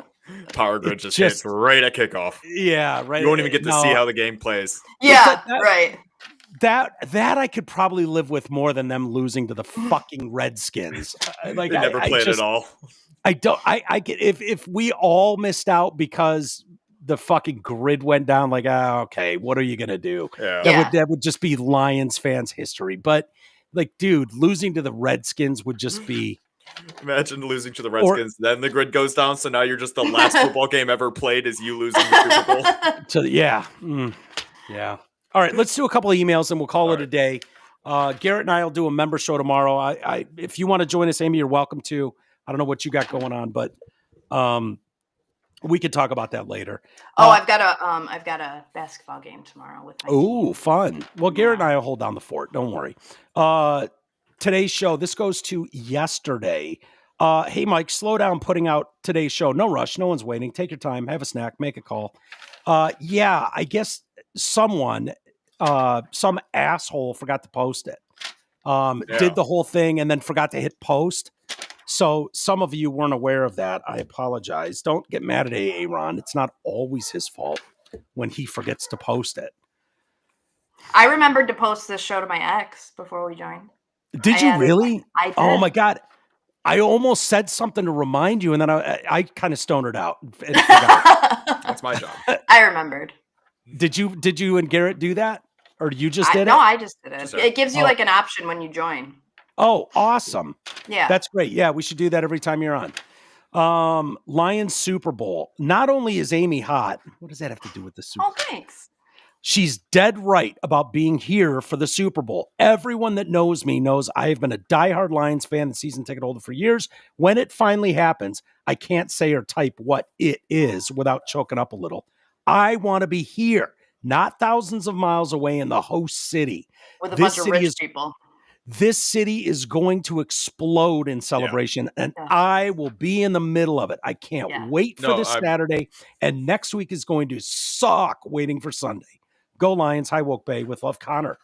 power grid just hits right at kickoff. Yeah, right. You won't even get to see how the game plays. Yeah, right. That I could probably live with more than them losing to the fucking Redskins. Like they never played at all. I get if we all missed out because the fucking grid went down. Like, okay, what are you gonna do? Yeah. That would just be Lions fans' history. But like, dude, losing to the Redskins would just be. Imagine losing to the Redskins, then the grid goes down. So now you're just the last football game ever played is you losing the Super Bowl. Yeah. All right, let's do a couple of emails and we'll call it a day. Garrett and I will do a member show tomorrow. I if you want to join us, Amy, you're welcome to. I don't know what you got going on, but we could talk about that later. I've got a basketball game tomorrow with my team. Fun. Well, Garrett and I will hold down the fort. Don't worry. Today's show, this goes to yesterday. Hey, Mike, slow down putting out today's show. No rush. No one's waiting. Take your time. Have a snack. Make a call. I guess someone, some asshole forgot to post it. Did the whole thing and then forgot to hit post. So some of you weren't aware of that. I apologize. Don't get mad at Aaron. It's not always his fault when he forgets to post it. I remembered to post this show to my ex before we joined. Did you really? I did. Oh my God. I almost said something to remind you, and then I kind of stoned out. And forgot. That's my job. I remembered. Did you and Garrett do that? Or you just did it? No, I just did it. It gives you like an option when you join. Oh, awesome. Yeah. That's great. Yeah, we should do that every time you're on. Lions Super Bowl. Not only is Amy hot, what does that have to do with the Super Bowl? Oh, thanks. She's dead right about being here for the Super Bowl. Everyone that knows me knows I have been a diehard Lions fan and season ticket holder for years. When it finally happens, I can't say or type what it is without choking up a little. I want to be here, not thousands of miles away in the host city. With a bunch of rich people. This city is going to explode in celebration, and I will be in the middle of it. I can't wait for this Saturday, and next week is going to suck waiting for Sunday. Go Lions, High Woke Bay with love, Connor.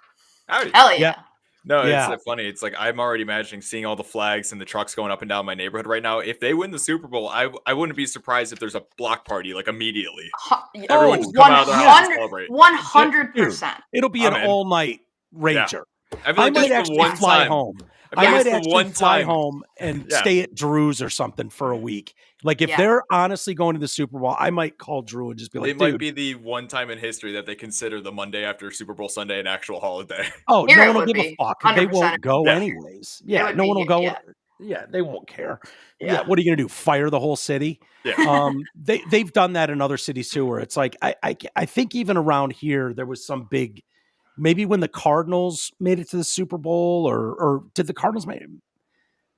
Hell yeah. No, it's funny. It's like I'm already imagining seeing all the flags and the trucks going up and down my neighborhood right now. If they win the Super Bowl, I wouldn't be surprised if there's a block party like immediately. Everyone just come out of their house and celebrate. 100%. It'll be an all-night rager. Yeah. I might actually fly home. I might actually fly home and stay at Drew's or something for a week. Like if they're honestly going to the Super Bowl, I might call Drew and just be like, it might be the one time in history that they consider the Monday after Super Bowl Sunday an actual holiday. Oh, no one will give a fuck. They won't go anyways. Yeah, no one will go. Yeah, they won't care. Yeah, what are you going to do? Fire the whole city? Yeah. They've done that in other cities too, where it's like, I think even around here, there was some big, maybe when the Cardinals made it to the Super Bowl, or did the Cardinals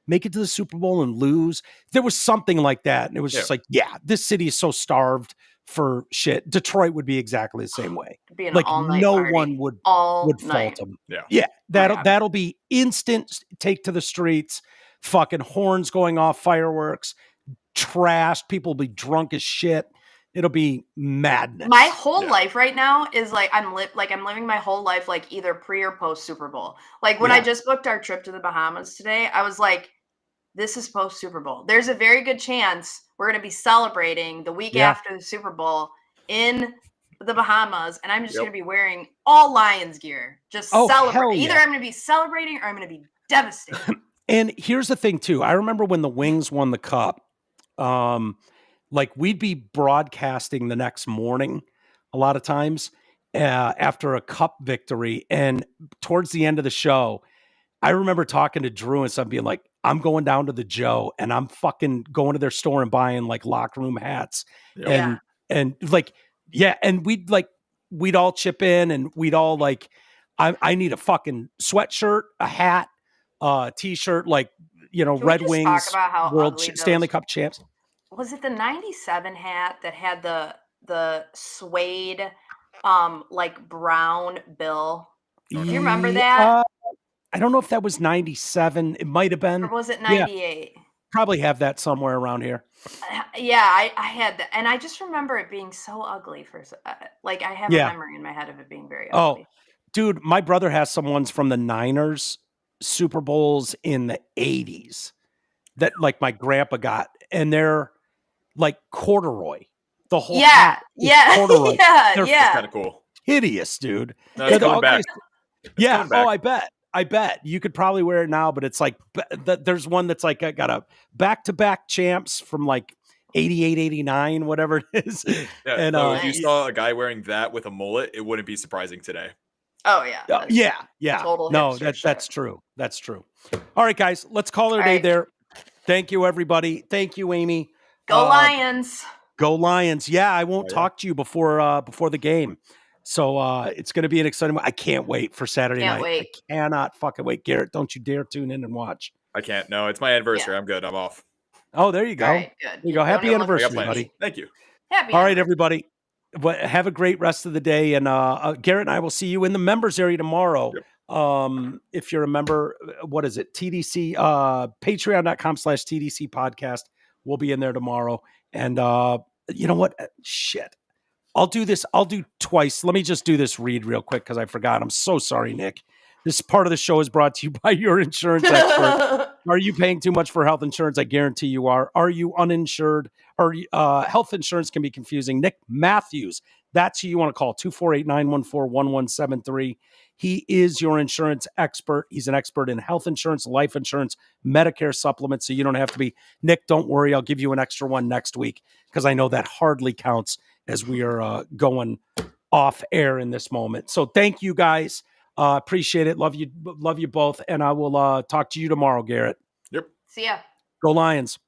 make it to the Super Bowl and lose? There was something like that. And it was just like, this city is so starved for shit. Detroit would be exactly the same way. Like no one would fault them. Yeah. That'll be instant take to the streets, fucking horns going off, fireworks, trash. People will be drunk as shit. It'll be madness. My whole life right now is like I'm living my whole life like either pre or post Super Bowl. Like when I just booked our trip to the Bahamas today, I was like, this is post Super Bowl. There's a very good chance we're going to be celebrating the week after the Super Bowl in the Bahamas, and I'm just going to be wearing all Lions gear. Just celebrate. Either I'm going to be celebrating or I'm going to be devastated. And here's the thing too. I remember when the Wings won the Cup, like we'd be broadcasting the next morning a lot of times after a Cup victory. And towards the end of the show, I remember talking to Drew and stuff being like, I'm going down to the Joe and I'm fucking going to their store and buying like locker room hats. And like, and we'd all chip in and we'd all like, I need a fucking sweatshirt, a hat, t-shirt, like, Red Wings World Stanley Cup champs. Was it the 97 hat that had the suede, like brown bill? Do you remember that? I don't know if that was 97. It might have been. Or was it 98? Yeah, probably have that somewhere around here. I had that. And I just remember it being so ugly I have a memory in my head of it being very ugly. Oh, dude, my brother has some ones from the Niners Super Bowls in the 80s that like my grandpa got. And they're like corduroy. The whole corduroy. They're kind of cool. Hideous, dude. No, it's going back. Yeah. Oh, I bet you could probably wear it now, but it's like there's one that's like got a back-to-back champs from like 88, 89, whatever it is. Yeah, and if you saw a guy wearing that with a mullet, it wouldn't be surprising today. Oh yeah. Yeah. Total no, that's true. That's true. All right, guys, let's call it a day there. Thank you, everybody. Thank you, Amy. Go Lions. Go Lions. Yeah, I won't talk to you before the game. So it's going to be an exciting one. I can't wait for Saturday night. I cannot fucking wait. Garrett, don't you dare tune in and watch. I can't. No, it's my anniversary. I'm good. I'm off. Oh, there you go. Right, good. There you go. Happy anniversary, buddy. Thank you. All right, everybody. Have a great rest of the day. And Garrett and I will see you in the members area tomorrow. Yep. If you're a member, what is it? TDC, patreon.com/TDC podcast. We'll be in there tomorrow. And you know what? Shit. I'll do this. I'll do twice. Let me just do this read real quick because I forgot. I'm so sorry, Nick. This part of the show is brought to you by your insurance expert. Are you paying too much for health insurance? I guarantee you are. Are you uninsured? Health insurance can be confusing. Nick Matthews, that's who you want to call, 248-914-1173. He is your insurance expert. He's an expert in health insurance, life insurance, Medicare supplements, so you don't have to be. Nick, don't worry. I'll give you an extra one next week because I know that hardly counts as we are going off air in this moment. So thank you guys. Appreciate it. Love you both. And I will talk to you tomorrow, Garrett. Yep. See ya. Go Lions.